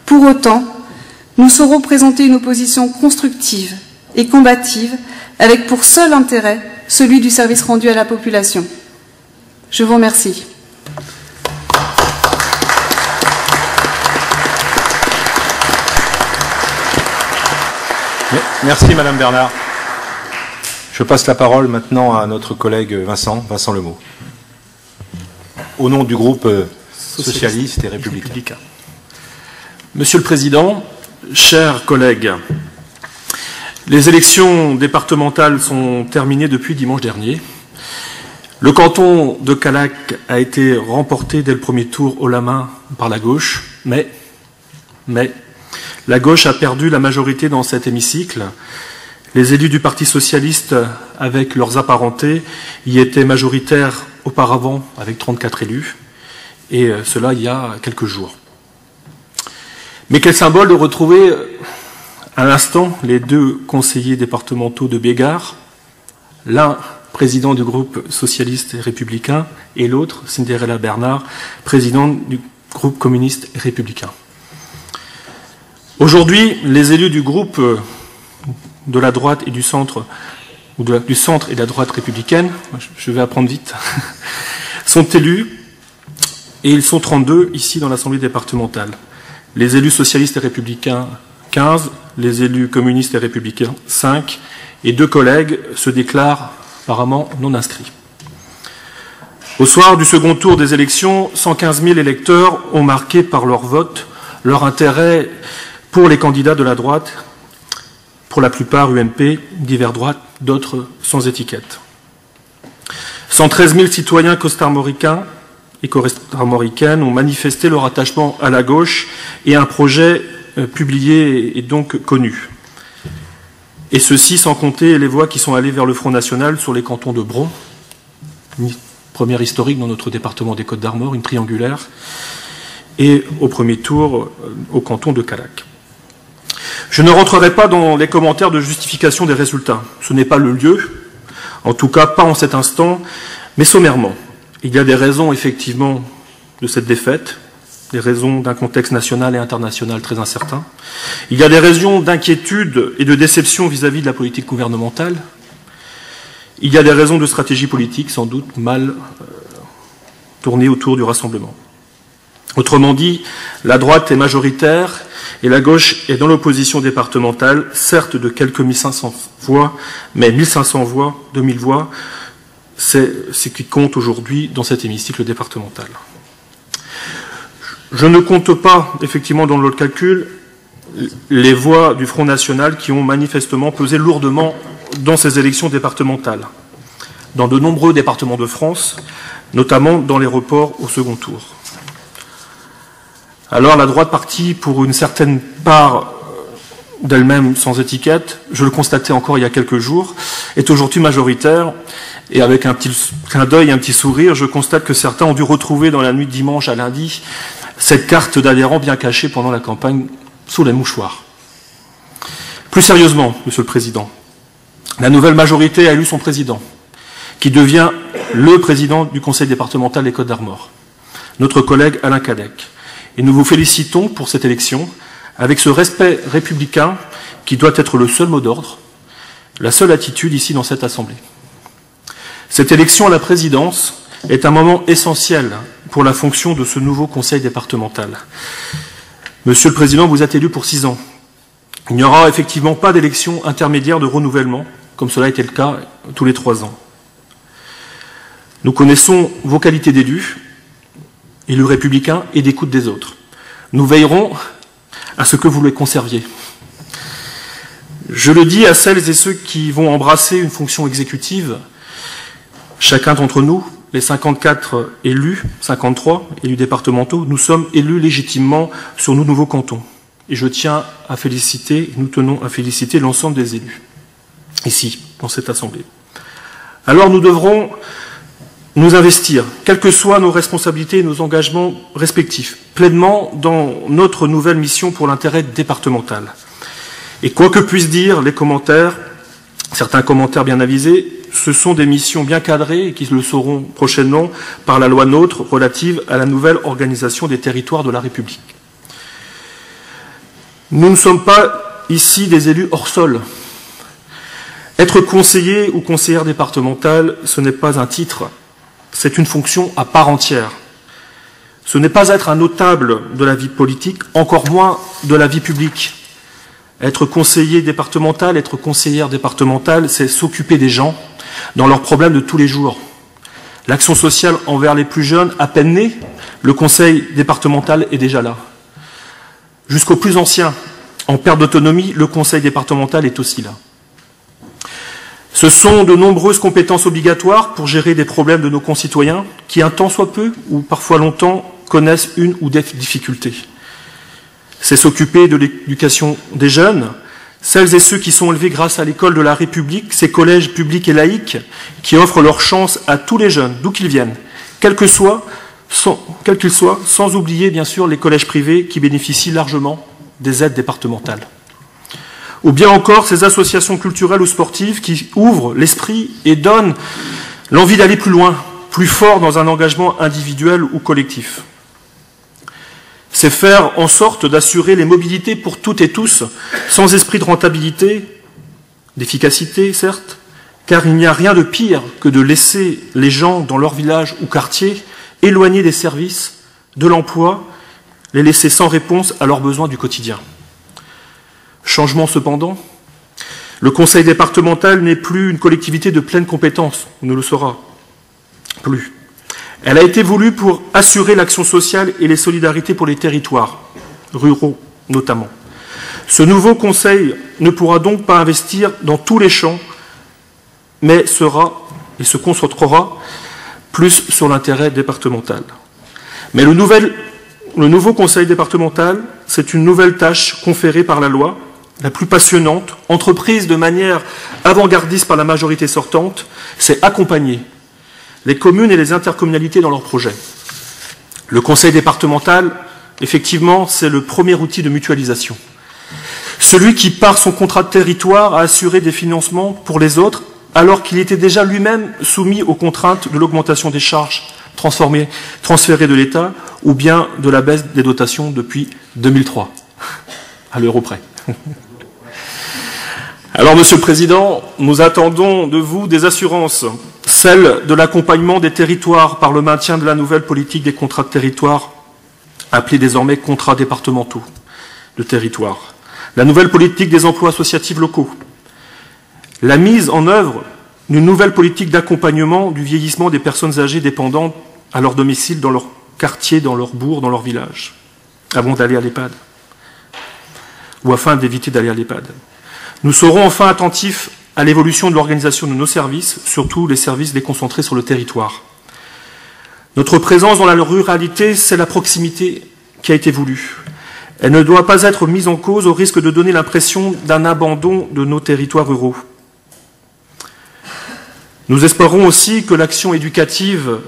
Pour autant, nous saurons présenter une opposition constructive et combative, avec pour seul intérêt celui du service rendu à la population. Je vous remercie. Merci Madame Bernard. Je passe la parole maintenant à notre collègue Vincent Lemot, au nom du groupe socialiste et républicain. Monsieur le Président, chers collègues, les élections départementales sont terminées depuis dimanche dernier. Le canton de Callac a été remporté dès le premier tour haut la main par la gauche, mais la gauche a perdu la majorité dans cet hémicycle. Les élus du Parti socialiste, avec leurs apparentés, y étaient majoritaires auparavant avec 34 élus, et cela il y a quelques jours. Mais quel symbole de retrouver à l'instant les deux conseillers départementaux de Bégard, l'un président du groupe socialiste et républicain, et l'autre, Cinderella Bernard, présidente du groupe communiste et républicain. Aujourd'hui, les élus du groupe de la droite et du centre, ou du centre et de la droite républicaine, je vais apprendre vite, sont élus, et ils sont 32 ici dans l'Assemblée départementale. Les élus socialistes et républicains, 15, les élus communistes et républicains, 5, et 2 collègues se déclarent apparemment non inscrits. Au soir du second tour des élections, 115 000 électeurs ont marqué par leur vote leur intérêt pour les candidats de la droite, pour la plupart UMP, divers droites, d'autres sans étiquette. 113 000 citoyens costarmoricains et costarmoricaines ont manifesté leur attachement à la gauche et un projet publié et donc connu. Et ceci sans compter les voix qui sont allées vers le Front National sur les cantons de Bron, une première historique dans notre département des Côtes-d'Armor, une triangulaire, et au premier tour au canton de Callac. Je ne rentrerai pas dans les commentaires de justification des résultats. Ce n'est pas le lieu, en tout cas pas en cet instant, mais sommairement. Il y a des raisons effectivement de cette défaite, des raisons d'un contexte national et international très incertain. Il y a des raisons d'inquiétude et de déception vis-à-vis de la politique gouvernementale. Il y a des raisons de stratégie politique sans doute mal tournées autour du rassemblement. Autrement dit, la droite est majoritaire et la gauche est dans l'opposition départementale, certes de quelques 1500 voix, mais 1500 voix, 2000 voix, c'est ce qui compte aujourd'hui dans cet hémicycle départemental. Je ne compte pas, effectivement, dans l'autre calcul, les voix du Front National qui ont manifestement pesé lourdement dans ces élections départementales, dans de nombreux départements de France, notamment dans les reports au second tour. Alors la droite partie pour une certaine part d'elle-même sans étiquette, je le constatais encore il y a quelques jours, est aujourd'hui majoritaire, et avec un petit clin d'œil et un petit sourire, je constate que certains ont dû retrouver dans la nuit de dimanche à lundi cette carte d'adhérents bien cachée pendant la campagne sous les mouchoirs. Plus sérieusement, Monsieur le Président, la nouvelle majorité a élu son président, qui devient le président du Conseil départemental des Côtes-d'Armor, notre collègue Alain Cadec. Et nous vous félicitons pour cette élection, avec ce respect républicain qui doit être le seul mot d'ordre, la seule attitude ici dans cette Assemblée. Cette élection à la présidence est un moment essentiel pour la fonction de ce nouveau Conseil départemental. Monsieur le Président, vous êtes élu pour 6 ans. Il n'y aura effectivement pas d'élection intermédiaire de renouvellement, comme cela était le cas tous les 3 ans. Nous connaissons vos qualités d'élu, élu républicain et d'écoute des autres. Nous veillerons à ce que vous les conserviez. Je le dis à celles et ceux qui vont embrasser une fonction exécutive, chacun d'entre nous, les 54 élus, 53 élus départementaux, nous sommes élus légitimement sur nos nouveaux cantons. Et je tiens à féliciter, nous tenons à féliciter l'ensemble des élus, ici, dans cette Assemblée. Alors nous devrons nous investir, quelles que soient nos responsabilités et nos engagements respectifs, pleinement dans notre nouvelle mission pour l'intérêt départemental. Et quoi que puissent dire les commentaires, certains commentaires bien avisés, ce sont des missions bien cadrées et qui le seront prochainement par la loi NOTRe relative à la nouvelle organisation des territoires de la République. Nous ne sommes pas ici des élus hors sol. Être conseiller ou conseillère départementale, ce n'est pas un titre, c'est une fonction à part entière. Ce n'est pas être un notable de la vie politique, encore moins de la vie publique. Être conseiller départemental, être conseillère départementale, c'est s'occuper des gens dans leurs problèmes de tous les jours. L'action sociale envers les plus jeunes, à peine nés, le conseil départemental est déjà là. Jusqu'aux plus anciens, en perte d'autonomie, le conseil départemental est aussi là. Ce sont de nombreuses compétences obligatoires pour gérer des problèmes de nos concitoyens qui, un temps soit peu, ou parfois longtemps, connaissent une ou des difficultés. C'est s'occuper de l'éducation des jeunes, celles et ceux qui sont élevés grâce à l'école de la République, ces collèges publics et laïques qui offrent leur chance à tous les jeunes, d'où qu'ils viennent, quels qu'ils soient, sans oublier bien sûr les collèges privés qui bénéficient largement des aides départementales. Ou bien encore ces associations culturelles ou sportives qui ouvrent l'esprit et donnent l'envie d'aller plus loin, plus fort dans un engagement individuel ou collectif. C'est faire en sorte d'assurer les mobilités pour toutes et tous, sans esprit de rentabilité, d'efficacité certes, car il n'y a rien de pire que de laisser les gens dans leur village ou quartier éloignés des services, de l'emploi, les laisser sans réponse à leurs besoins du quotidien. Changement cependant, le conseil départemental n'est plus une collectivité de pleine compétence, on ne le sera plus. Elle a été voulue pour assurer l'action sociale et les solidarités pour les territoires, ruraux notamment. Ce nouveau Conseil ne pourra donc pas investir dans tous les champs, mais se concentrera plus sur l'intérêt départemental. Mais le nouveau Conseil départemental, c'est une nouvelle tâche conférée par la loi, la plus passionnante, entreprise de manière avant-gardiste par la majorité sortante, c'est accompagner les communes et les intercommunalités dans leurs projets. Le Conseil départemental, effectivement, c'est le premier outil de mutualisation. Celui qui, par son contrat de territoire, a assuré des financements pour les autres, alors qu'il était déjà lui-même soumis aux contraintes de l'augmentation des charges transférées de l'État ou bien de la baisse des dotations depuis 2003, à l'euro près. Alors, Monsieur le Président, nous attendons de vous des assurances, celles de l'accompagnement des territoires par le maintien de la nouvelle politique des contrats de territoire, appelés désormais contrats départementaux de territoire, la nouvelle politique des emplois associatifs locaux, la mise en œuvre d'une nouvelle politique d'accompagnement du vieillissement des personnes âgées dépendantes à leur domicile, dans leur quartier, dans leur bourg, dans leur village, avant d'aller à l'EHPAD, ou afin d'éviter d'aller à l'EHPAD. Nous serons enfin attentifs à l'évolution de l'organisation de nos services, surtout les services déconcentrés sur le territoire. Notre présence dans la ruralité, c'est la proximité qui a été voulue. Elle ne doit pas être mise en cause au risque de donner l'impression d'un abandon de nos territoires ruraux. Nous espérons aussi que l'action éducative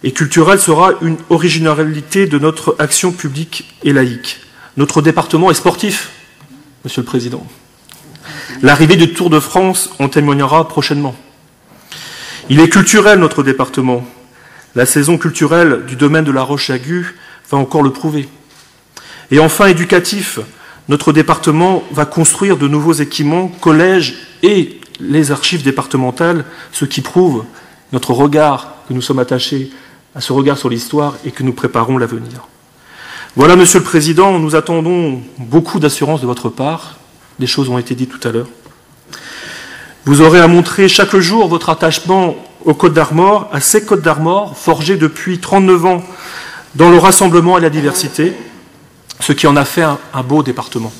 et culturelle sera une originalité de notre action publique et laïque. Notre département est sportif, Monsieur le Président. L'arrivée du Tour de France en témoignera prochainement. Il est culturel, notre département. La saison culturelle du domaine de la Roche-Agu va encore le prouver. Et enfin, éducatif, notre département va construire de nouveaux équipements, collèges et les archives départementales, ce qui prouve notre regard, que nous sommes attachés à ce regard sur l'histoire et que nous préparons l'avenir. Voilà, Monsieur le Président, nous attendons beaucoup d'assurance de votre part. Des choses ont été dites tout à l'heure. Vous aurez à montrer chaque jour votre attachement aux Côtes d'Armor, à ces Côtes d'Armor, forgées depuis 39 ans dans le rassemblement et la diversité, ce qui en a fait un beau département.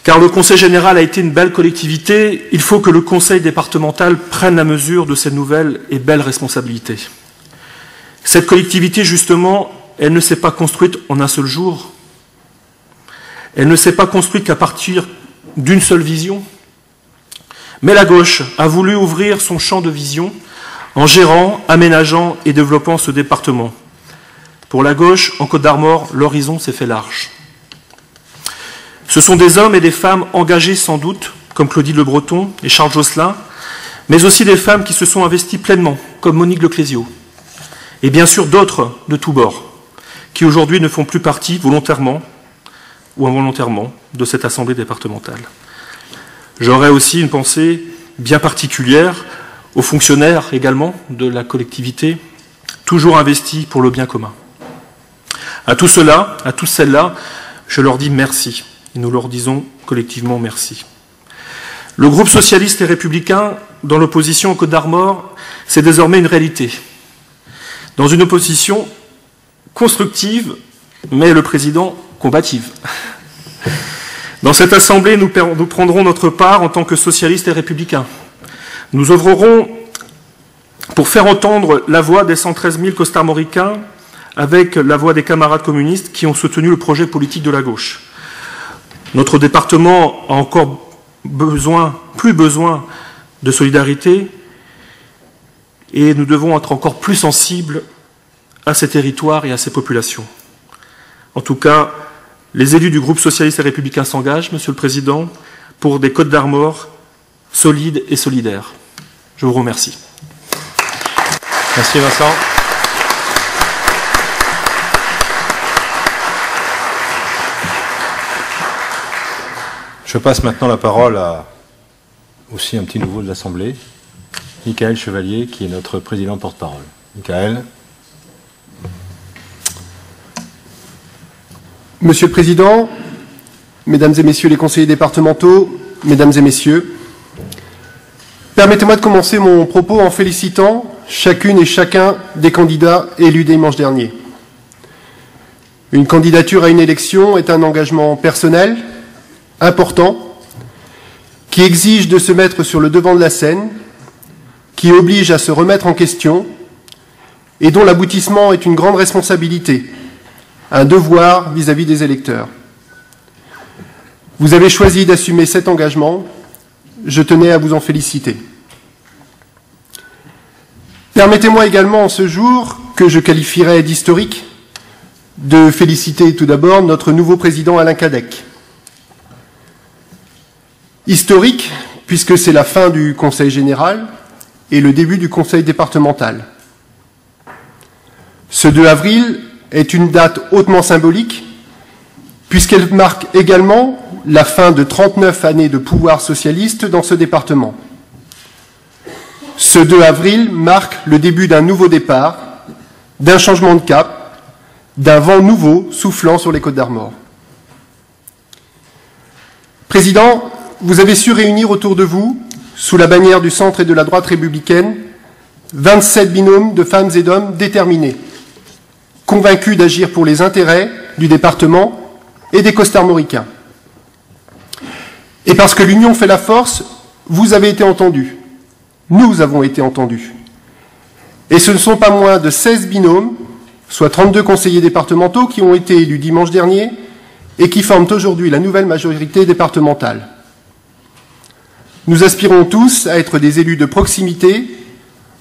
Car le Conseil général a été une belle collectivité, il faut que le Conseil départemental prenne la mesure de ces nouvelles et belles responsabilités. Cette collectivité, justement, elle ne s'est pas construite en un seul jour. Elle ne s'est pas construite qu'à partir d'une seule vision. Mais la gauche a voulu ouvrir son champ de vision en gérant, aménageant et développant ce département. Pour la gauche, en Côte d'Armor, l'horizon s'est fait large. Ce sont des hommes et des femmes engagés sans doute, comme Claudie Le Breton et Charles Josselin, mais aussi des femmes qui se sont investies pleinement, comme Monique Leclésio, et bien sûr d'autres de tous bords, qui aujourd'hui ne font plus partie volontairement ou involontairement de cette assemblée départementale. J'aurais aussi une pensée bien particulière aux fonctionnaires également de la collectivité, toujours investis pour le bien commun. À tous ceux-là, à tous celles-là, je leur dis merci. Et nous leur disons collectivement merci. Le groupe socialiste et républicain, dans l'opposition aux Côtes d'Armor, c'est désormais une réalité. Dans une opposition constructive, mais le président combative. Dans cette assemblée, nous prendrons notre part en tant que socialistes et républicains. Nous œuvrerons pour faire entendre la voix des 113 000 costarmoricains avec la voix des camarades communistes qui ont soutenu le projet politique de la gauche. Notre département a encore plus besoin de solidarité et nous devons être encore plus sensibles à ces territoires et à ces populations. En tout cas, les élus du groupe socialiste et républicain s'engagent, Monsieur le Président, pour des Côtes d'Armor solides et solidaires. Je vous remercie. Merci Vincent. Je passe maintenant la parole à aussi un petit nouveau de l'Assemblée, Michael Chevalier, qui est notre président porte-parole. Michael. Monsieur le Président, Mesdames et Messieurs les conseillers départementaux, Mesdames et Messieurs, permettez-moi de commencer mon propos en félicitant chacune et chacun des candidats élus dimanche dernier. Une candidature à une élection est un engagement personnel, important, qui exige de se mettre sur le devant de la scène, qui oblige à se remettre en question et dont l'aboutissement est une grande responsabilité, un devoir vis-à-vis des électeurs. Vous avez choisi d'assumer cet engagement, je tenais à vous en féliciter. Permettez-moi également en ce jour, que je qualifierais d'historique, de féliciter tout d'abord notre nouveau président Alain Cadec. Historique, puisque c'est la fin du Conseil général et le début du Conseil départemental. Ce 2 avril est une date hautement symbolique, puisqu'elle marque également la fin de 39 années de pouvoir socialiste dans ce département. Ce 2 avril marque le début d'un nouveau départ, d'un changement de cap, d'un vent nouveau soufflant sur les Côtes-d'Armor. Président, vous avez su réunir autour de vous, sous la bannière du centre et de la droite républicaine, 27 binômes de femmes et d'hommes déterminés, convaincus d'agir pour les intérêts du département et des Costarmoricains. Et parce que l'union fait la force, vous avez été entendus. Nous avons été entendus. Et ce ne sont pas moins de 16 binômes, soit 32 conseillers départementaux qui ont été élus dimanche dernier et qui forment aujourd'hui la nouvelle majorité départementale. Nous aspirons tous à être des élus de proximité,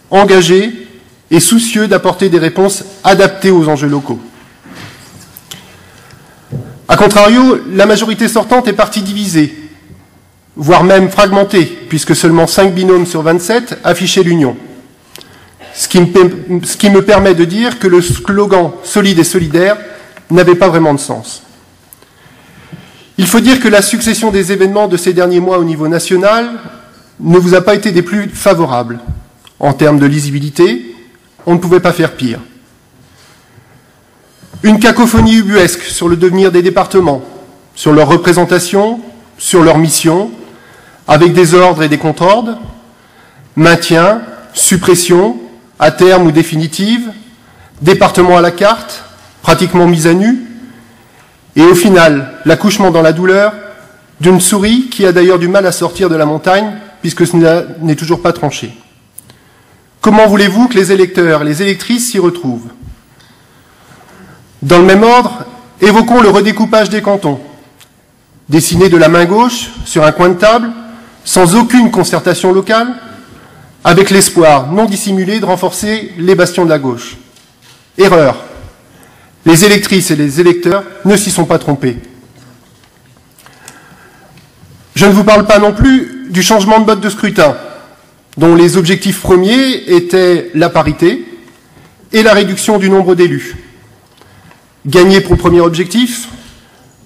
engagés et soucieux d'apporter des réponses adaptées aux enjeux locaux. A contrario, la majorité sortante est partie divisée, voire même fragmentée, puisque seulement 5 binômes sur 27 affichaient l'union. Ce qui me permet de dire que le slogan « solide et solidaire » n'avait pas vraiment de sens. Il faut dire que la succession des événements de ces derniers mois au niveau national ne vous a pas été des plus favorables. En termes de lisibilité, on ne pouvait pas faire pire. Une cacophonie ubuesque sur le devenir des départements, sur leur représentation, sur leur mission, avec des ordres et des contre-ordres, maintien, suppression, à terme ou définitive, département à la carte, pratiquement mise à nu, et au final, l'accouchement dans la douleur d'une souris qui a d'ailleurs du mal à sortir de la montagne, puisque ce n'est toujours pas tranché. Comment voulez-vous que les électeurs et les électrices s'y retrouvent? Dans le même ordre, évoquons le redécoupage des cantons, dessiné de la main gauche sur un coin de table, sans aucune concertation locale, avec l'espoir non dissimulé de renforcer les bastions de la gauche. Erreur. Les électrices et les électeurs ne s'y sont pas trompés. Je ne vous parle pas non plus du changement de mode de scrutin, dont les objectifs premiers étaient la parité et la réduction du nombre d'élus. Gagner pour le premier objectif,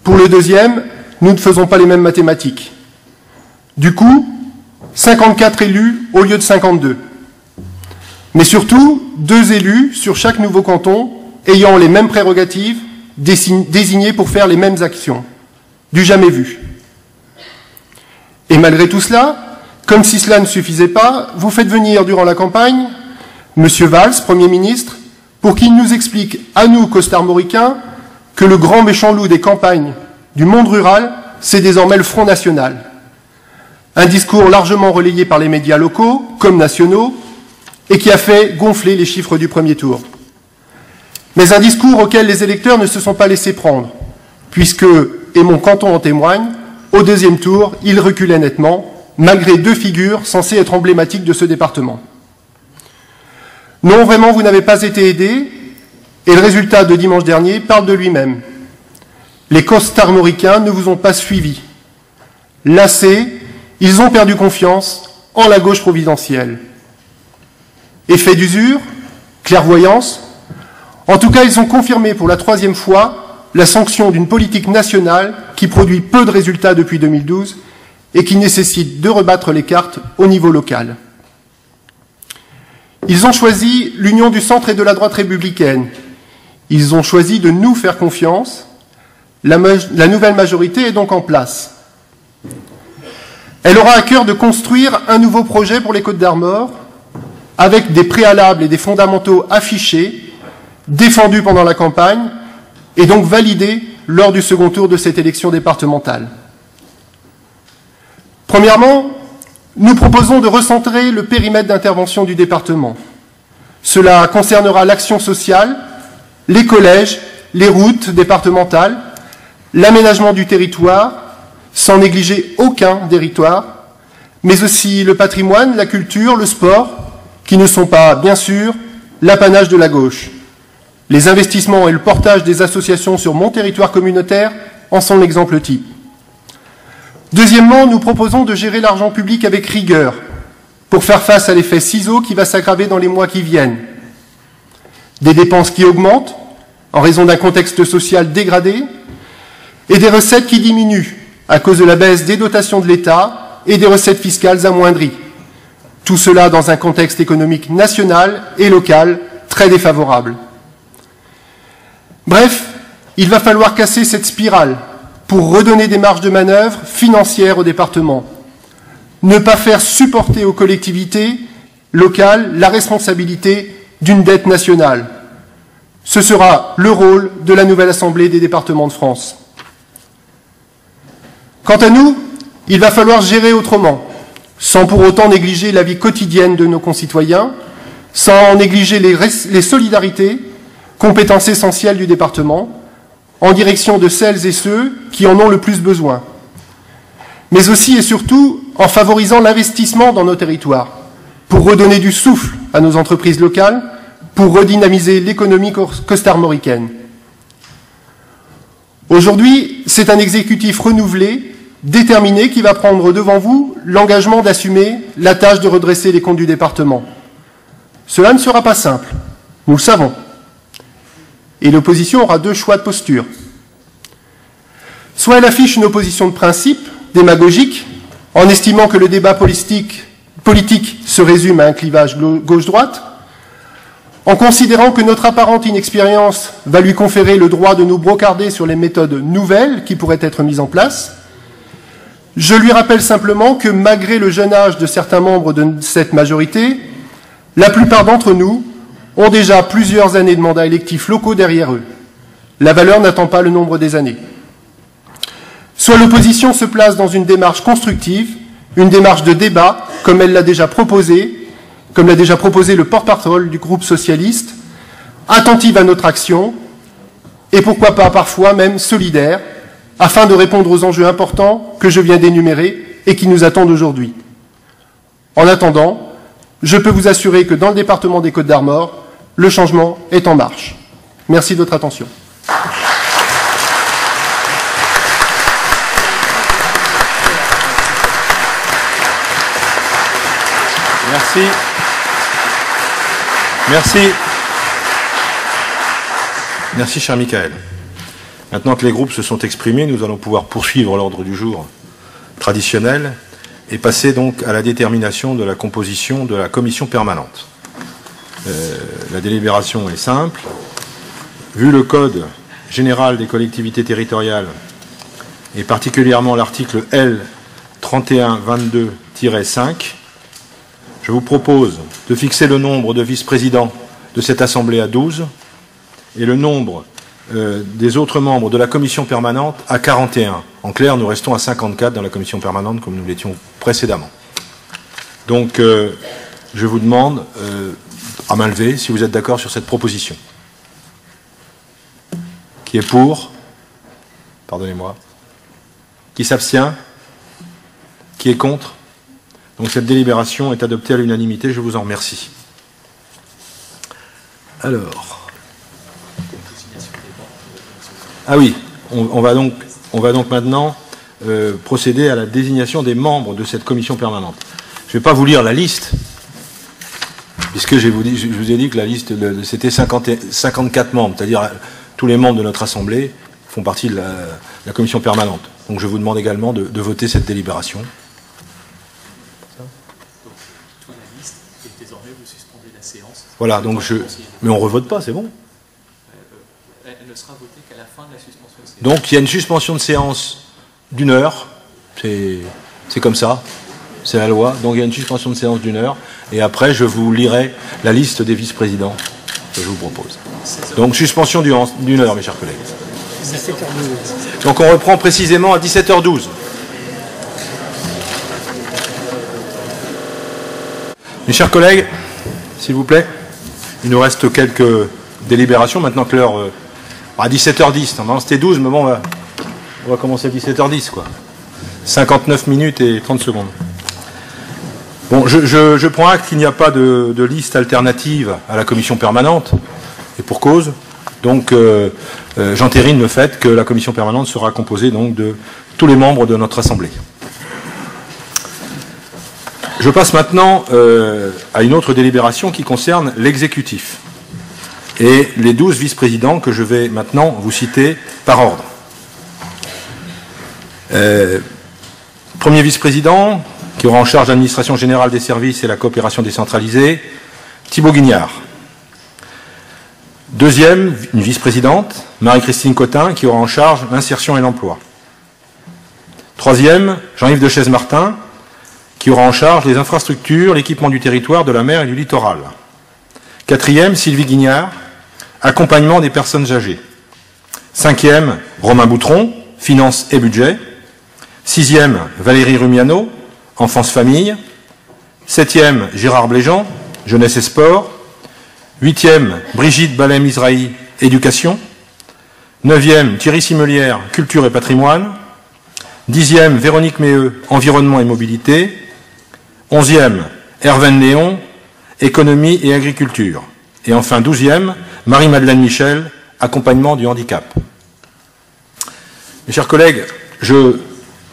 pour le deuxième, nous ne faisons pas les mêmes mathématiques. Du coup, 54 élus au lieu de 52. Mais surtout, 2 élus sur chaque nouveau canton ayant les mêmes prérogatives, désignés pour faire les mêmes actions. Du jamais vu. Et malgré tout cela, comme si cela ne suffisait pas, vous faites venir durant la campagne M. Valls, Premier ministre, pour qu'il nous explique, à nous, Costarmoricains, que le grand méchant loup des campagnes du monde rural, c'est désormais le Front National. Un discours largement relayé par les médias locaux, comme nationaux, et qui a fait gonfler les chiffres du premier tour. Mais un discours auquel les électeurs ne se sont pas laissés prendre, puisque, et mon canton en témoigne, au deuxième tour, ils reculaient nettement, malgré 2 figures censées être emblématiques de ce département. Non, vraiment, vous n'avez pas été aidés, et le résultat de dimanche dernier parle de lui-même. Les Costarmoricains ne vous ont pas suivis. Lassés, ils ont perdu confiance en la gauche providentielle. Effet d'usure, clairvoyance, en tout cas, ils ont confirmé pour la 3e fois la sanction d'une politique nationale qui produit peu de résultats depuis 2012 et qui nécessite de rebattre les cartes au niveau local. Ils ont choisi l'union du centre et de la droite républicaine. Ils ont choisi de nous faire confiance. La nouvelle majorité est donc en place. Elle aura à cœur de construire un nouveau projet pour les Côtes-d'Armor, avec des préalables et des fondamentaux affichés, défendus pendant la campagne, et donc validé lors du second tour de cette élection départementale. Premièrement, nous proposons de recentrer le périmètre d'intervention du département. Cela concernera l'action sociale, les collèges, les routes départementales, l'aménagement du territoire, sans négliger aucun territoire, mais aussi le patrimoine, la culture, le sport, qui ne sont pas, bien sûr, l'apanage de la gauche. Les investissements et le portage des associations sur mon territoire communautaire en sont l'exemple type. Deuxièmement, nous proposons de gérer l'argent public avec rigueur pour faire face à l'effet ciseau qui va s'aggraver dans les mois qui viennent. Des dépenses qui augmentent en raison d'un contexte social dégradé et des recettes qui diminuent à cause de la baisse des dotations de l'État et des recettes fiscales amoindries. Tout cela dans un contexte économique national et local très défavorable. Bref, il va falloir casser cette spirale pour redonner des marges de manœuvre financières au département. Ne pas faire supporter aux collectivités locales la responsabilité d'une dette nationale. Ce sera le rôle de la nouvelle Assemblée des départements de France. Quant à nous, il va falloir gérer autrement, sans pour autant négliger la vie quotidienne de nos concitoyens, sans négliger les solidarités, compétences essentielles du département, en direction de celles et ceux qui en ont le plus besoin. Mais aussi et surtout en favorisant l'investissement dans nos territoires, pour redonner du souffle à nos entreprises locales, pour redynamiser l'économie costarmoricaine. Aujourd'hui, c'est un exécutif renouvelé, déterminé, qui va prendre devant vous l'engagement d'assumer la tâche de redresser les comptes du département. Cela ne sera pas simple, nous le savons. Et l'opposition aura deux choix de posture. Soit elle affiche une opposition de principe, démagogique, en estimant que le débat politique se résume à un clivage gauche-droite, en considérant que notre apparente inexpérience va lui conférer le droit de nous brocarder sur les méthodes nouvelles qui pourraient être mises en place. Je lui rappelle simplement que malgré le jeune âge de certains membres de cette majorité, la plupart d'entre nous ont déjà plusieurs années de mandats électifs locaux derrière eux. La valeur n'attend pas le nombre des années. Soit l'opposition se place dans une démarche constructive, une démarche de débat, comme l'a déjà proposé le porte-parole du groupe socialiste, attentive à notre action, et pourquoi pas parfois même solidaire, afin de répondre aux enjeux importants que je viens d'énumérer et qui nous attendent aujourd'hui. En attendant, je peux vous assurer que dans le département des Côtes-d'Armor, le changement est en marche. Merci de votre attention. Merci. Merci. Merci, cher Michael. Maintenant que les groupes se sont exprimés, nous allons pouvoir poursuivre l'ordre du jour traditionnel et passer donc à la détermination de la composition de la commission permanente. La délibération est simple. Vu le Code général des collectivités territoriales et particulièrement l'article L 3122-5, je vous propose de fixer le nombre de vice-présidents de cette Assemblée à 12 et le nombre des autres membres de la commission permanente à 41. En clair, nous restons à 54 dans la commission permanente comme nous l'étions précédemment. Donc, je vous demande à main levée si vous êtes d'accord sur cette proposition. Qui est pour? Pardonnez-moi. Qui s'abstient? Qui est contre? Donc cette délibération est adoptée à l'unanimité. Je vous en remercie. Alors... Ah oui, on va donc maintenant procéder à la désignation des membres de cette commission permanente. Je ne vais pas vous lire la liste, puisque je vous ai dit que la liste, c'était 54 membres, c'est-à-dire tous les membres de notre Assemblée font partie de la commission permanente. Donc je vous demande également de voter cette délibération. Voilà, donc mais on ne revote pas, c'est bon. Elle ne sera votée qu'à la fin de la suspension de séance. Donc il y a une suspension de séance d'1 heure, c'est comme ça, c'est la loi, donc il y a une suspension de séance d'1 heure, et après je vous lirai la liste des vice-présidents que je vous propose. Donc suspension d'une heure, mes chers collègues. 17h12. Donc on reprend précisément à 17h12. Mes chers collègues, s'il vous plaît, il nous reste quelques délibérations, maintenant que l'heure... à 17h10, normalement c'était 12, mais bon, on va commencer à 17h10, quoi. 59 minutes et 30 secondes. Bon, je prends acte qu'il n'y a pas de liste alternative à la commission permanente, et pour cause. Donc, j'entérine le fait que la commission permanente sera composée donc de tous les membres de notre Assemblée. Je passe maintenant à une autre délibération qui concerne l'exécutif et les 12 vice-présidents que je vais maintenant vous citer par ordre. Premier vice-président, qui aura en charge l'administration générale des services et la coopération décentralisée, Thibaut Guignard. Deuxième, une vice-présidente, Marie-Christine Cotin, qui aura en charge l'insertion et l'emploi. Troisième, Jean-Yves de Chaise-Martin, qui aura en charge les infrastructures, l'équipement du territoire, de la mer et du littoral. Quatrième, Sylvie Guignard, accompagnement des personnes âgées. Cinquième, Romain Boutron, finances et budget. Sixième, Valérie Rumiano, enfance-famille. Septième, Gérard Bléjean, jeunesse et sport. Huitième, Brigitte Balem-Israï, éducation. Neuvième, Thierry Simelière, culture et patrimoine. Dixième, Véronique Méheux, environnement et mobilité. Onzième, Hervène Léon, économie et agriculture. Et enfin, 12e, Marie-Madeleine Michel, accompagnement du handicap. Mes chers collègues, je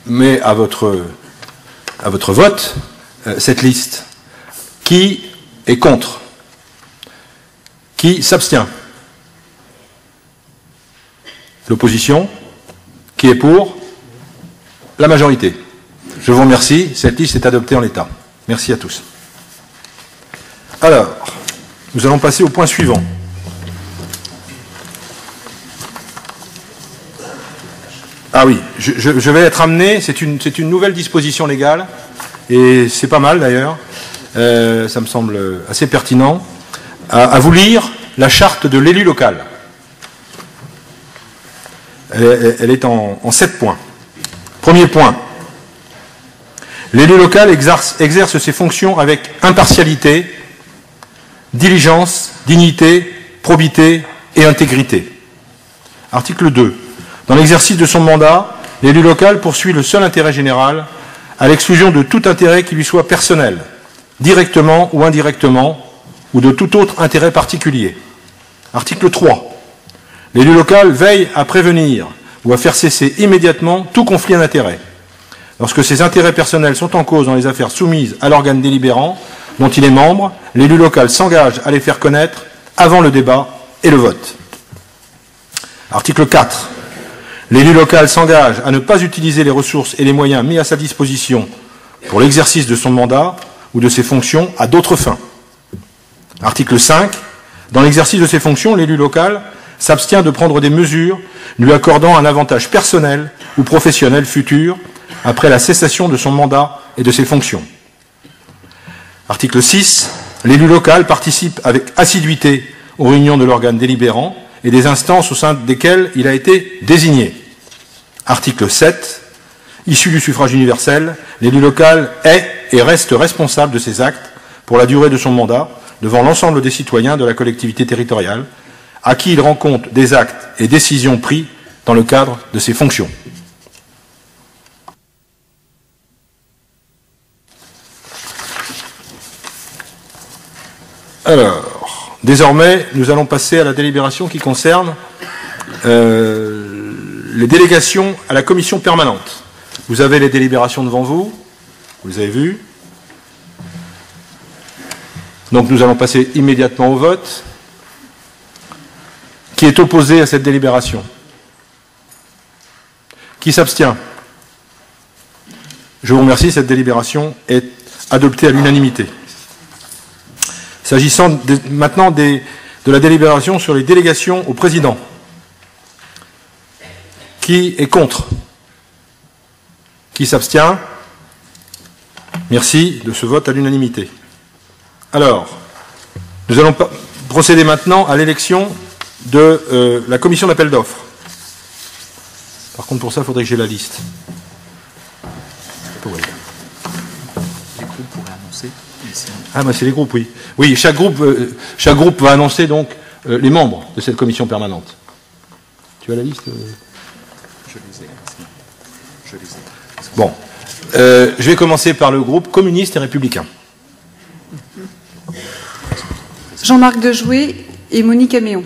mets à votre vote cette liste. Qui est contre? Qui s'abstient? L'opposition? Qui est pour? La majorité. Je vous remercie. Cette liste est adoptée en l'état. Merci à tous. Alors, nous allons passer au point suivant. Ah oui, je vais être amené, c'est une nouvelle disposition légale, et c'est pas mal d'ailleurs, ça me semble assez pertinent, à vous lire la charte de l'élu local. Elle est en 7 points. Premier point. L'élu local exerce ses fonctions avec impartialité, diligence, dignité, probité et intégrité. Article 2. Dans l'exercice de son mandat, l'élu local poursuit le seul intérêt général, à l'exclusion de tout intérêt qui lui soit personnel, directement ou indirectement, ou de tout autre intérêt particulier. Article 3. L'élu local veille à prévenir ou à faire cesser immédiatement tout conflit d'intérêts. Lorsque ses intérêts personnels sont en cause dans les affaires soumises à l'organe délibérant dont il est membre, l'élu local s'engage à les faire connaître avant le débat et le vote. Article 4. L'élu local s'engage à ne pas utiliser les ressources et les moyens mis à sa disposition pour l'exercice de son mandat ou de ses fonctions à d'autres fins. Article 5. Dans l'exercice de ses fonctions, l'élu local s'abstient de prendre des mesures lui accordant un avantage personnel ou professionnel futur après la cessation de son mandat et de ses fonctions. Article 6. L'élu local participe avec assiduité aux réunions de l'organe délibérant et des instances au sein desquelles il a été désigné. Article 7. Issu du suffrage universel, l'élu local est et reste responsable de ses actes pour la durée de son mandat devant l'ensemble des citoyens de la collectivité territoriale, à qui il rend compte des actes et décisions pris dans le cadre de ses fonctions. Alors, désormais, nous allons passer à la délibération qui concerne les délégations à la commission permanente. Vous avez les délibérations devant vous, vous les avez vues. Donc nous allons passer immédiatement au vote. Qui est opposé à cette délibération? Qui s'abstient? Je vous remercie, cette délibération est adoptée à l'unanimité. S'agissant maintenant de la délibération sur les délégations au président. Qui est contre? Qui s'abstient? Merci de ce vote à l'unanimité. Alors, nous allons procéder maintenant à l'élection de la commission d'appel d'offres. Par contre, pour ça, il faudrait que j'ai la liste. Les groupes pourraient annoncer. Ah, bah c'est les groupes, oui. Oui, chaque groupe va annoncer donc les membres de cette commission permanente. Tu as la liste Je les ai. Je les ai. Bon. Je vais commencer par le groupe communiste et républicain. Jean-Marc Dejouet et Monique Améon.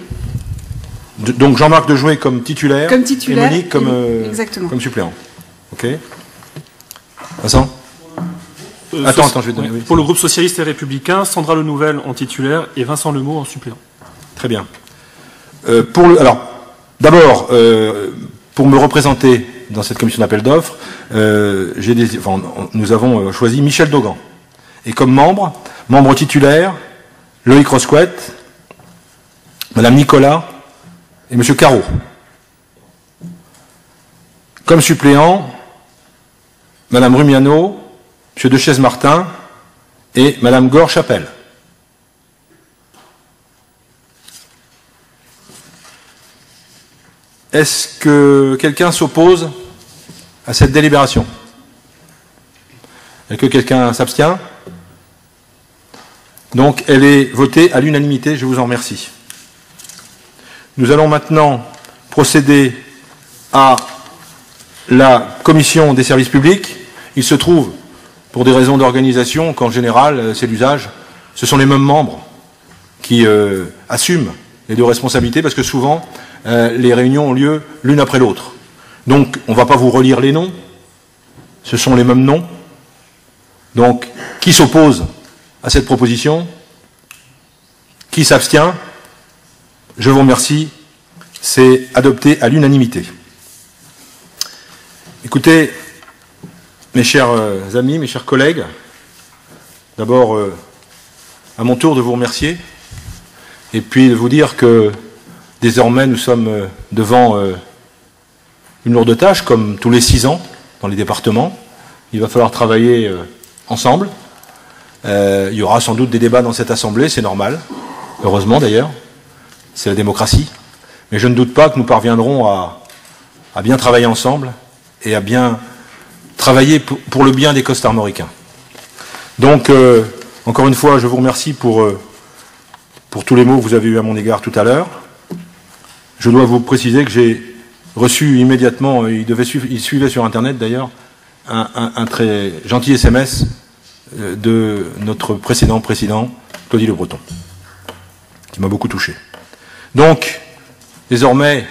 Donc Jean-Marc Dejouet comme titulaire, Comme titulaire, et Monique comme, exactement. comme suppléant. Ok. Vincent Attends, je vais te donner. Oui. Pour le groupe socialiste et républicain, Sandra Lenouvel en titulaire et Vincent Lemot en suppléant. Très bien. Alors, d'abord, pour me représenter dans cette commission d'appel d'offres, nous avons choisi Michel Dogan. Et comme membre titulaire, Loïc Rosquette, Madame Nicolas et Monsieur Carreau. Comme suppléant, Madame Rumiano, Monsieur Dechaise-Martin et Madame Gore-Chapelle. Est-ce que quelqu'un s'oppose à cette délibération? Est-ce que quelqu'un s'abstient? Donc, elle est votée à l'unanimité, je vous en remercie. Nous allons maintenant procéder à la commission des services publics. Il se trouve, pour des raisons d'organisation, qu'en général, c'est l'usage, ce sont les mêmes membres qui assument les deux responsabilités, parce que souvent, les réunions ont lieu l'une après l'autre. Donc, on ne va pas vous relire les noms, ce sont les mêmes noms. Donc, qui s'oppose à cette proposition? Qui s'abstient? Je vous remercie, c'est adopté à l'unanimité. Écoutez, mes chers amis, mes chers collègues, d'abord, à mon tour de vous remercier, et puis de vous dire que désormais nous sommes devant une lourde tâche, comme tous les 6 ans dans les départements. Il va falloir travailler ensemble. Il y aura sans doute des débats dans cette assemblée, c'est normal, heureusement d'ailleurs, c'est la démocratie. Mais je ne doute pas que nous parviendrons à bien travailler ensemble et à bien travailler pour le bien des costarmoricains. Donc, encore une fois, je vous remercie pour tous les mots que vous avez eus à mon égard tout à l'heure. Je dois vous préciser que j'ai reçu immédiatement, il suivait sur Internet d'ailleurs, un très gentil SMS de notre précédent président, Claudie Le Breton, qui m'a beaucoup touché. Donc, désormais,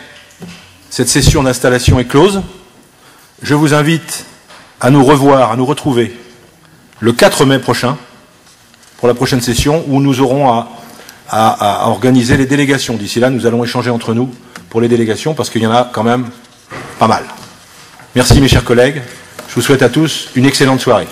cette session d'installation est close. Je vous invite à nous revoir, à nous retrouver le 4 mai prochain, pour la prochaine session, où nous aurons à organiser les délégations. D'ici là, nous allons échanger entre nous pour les délégations, parce qu'il y en a quand même pas mal. Merci mes chers collègues. Je vous souhaite à tous une excellente soirée.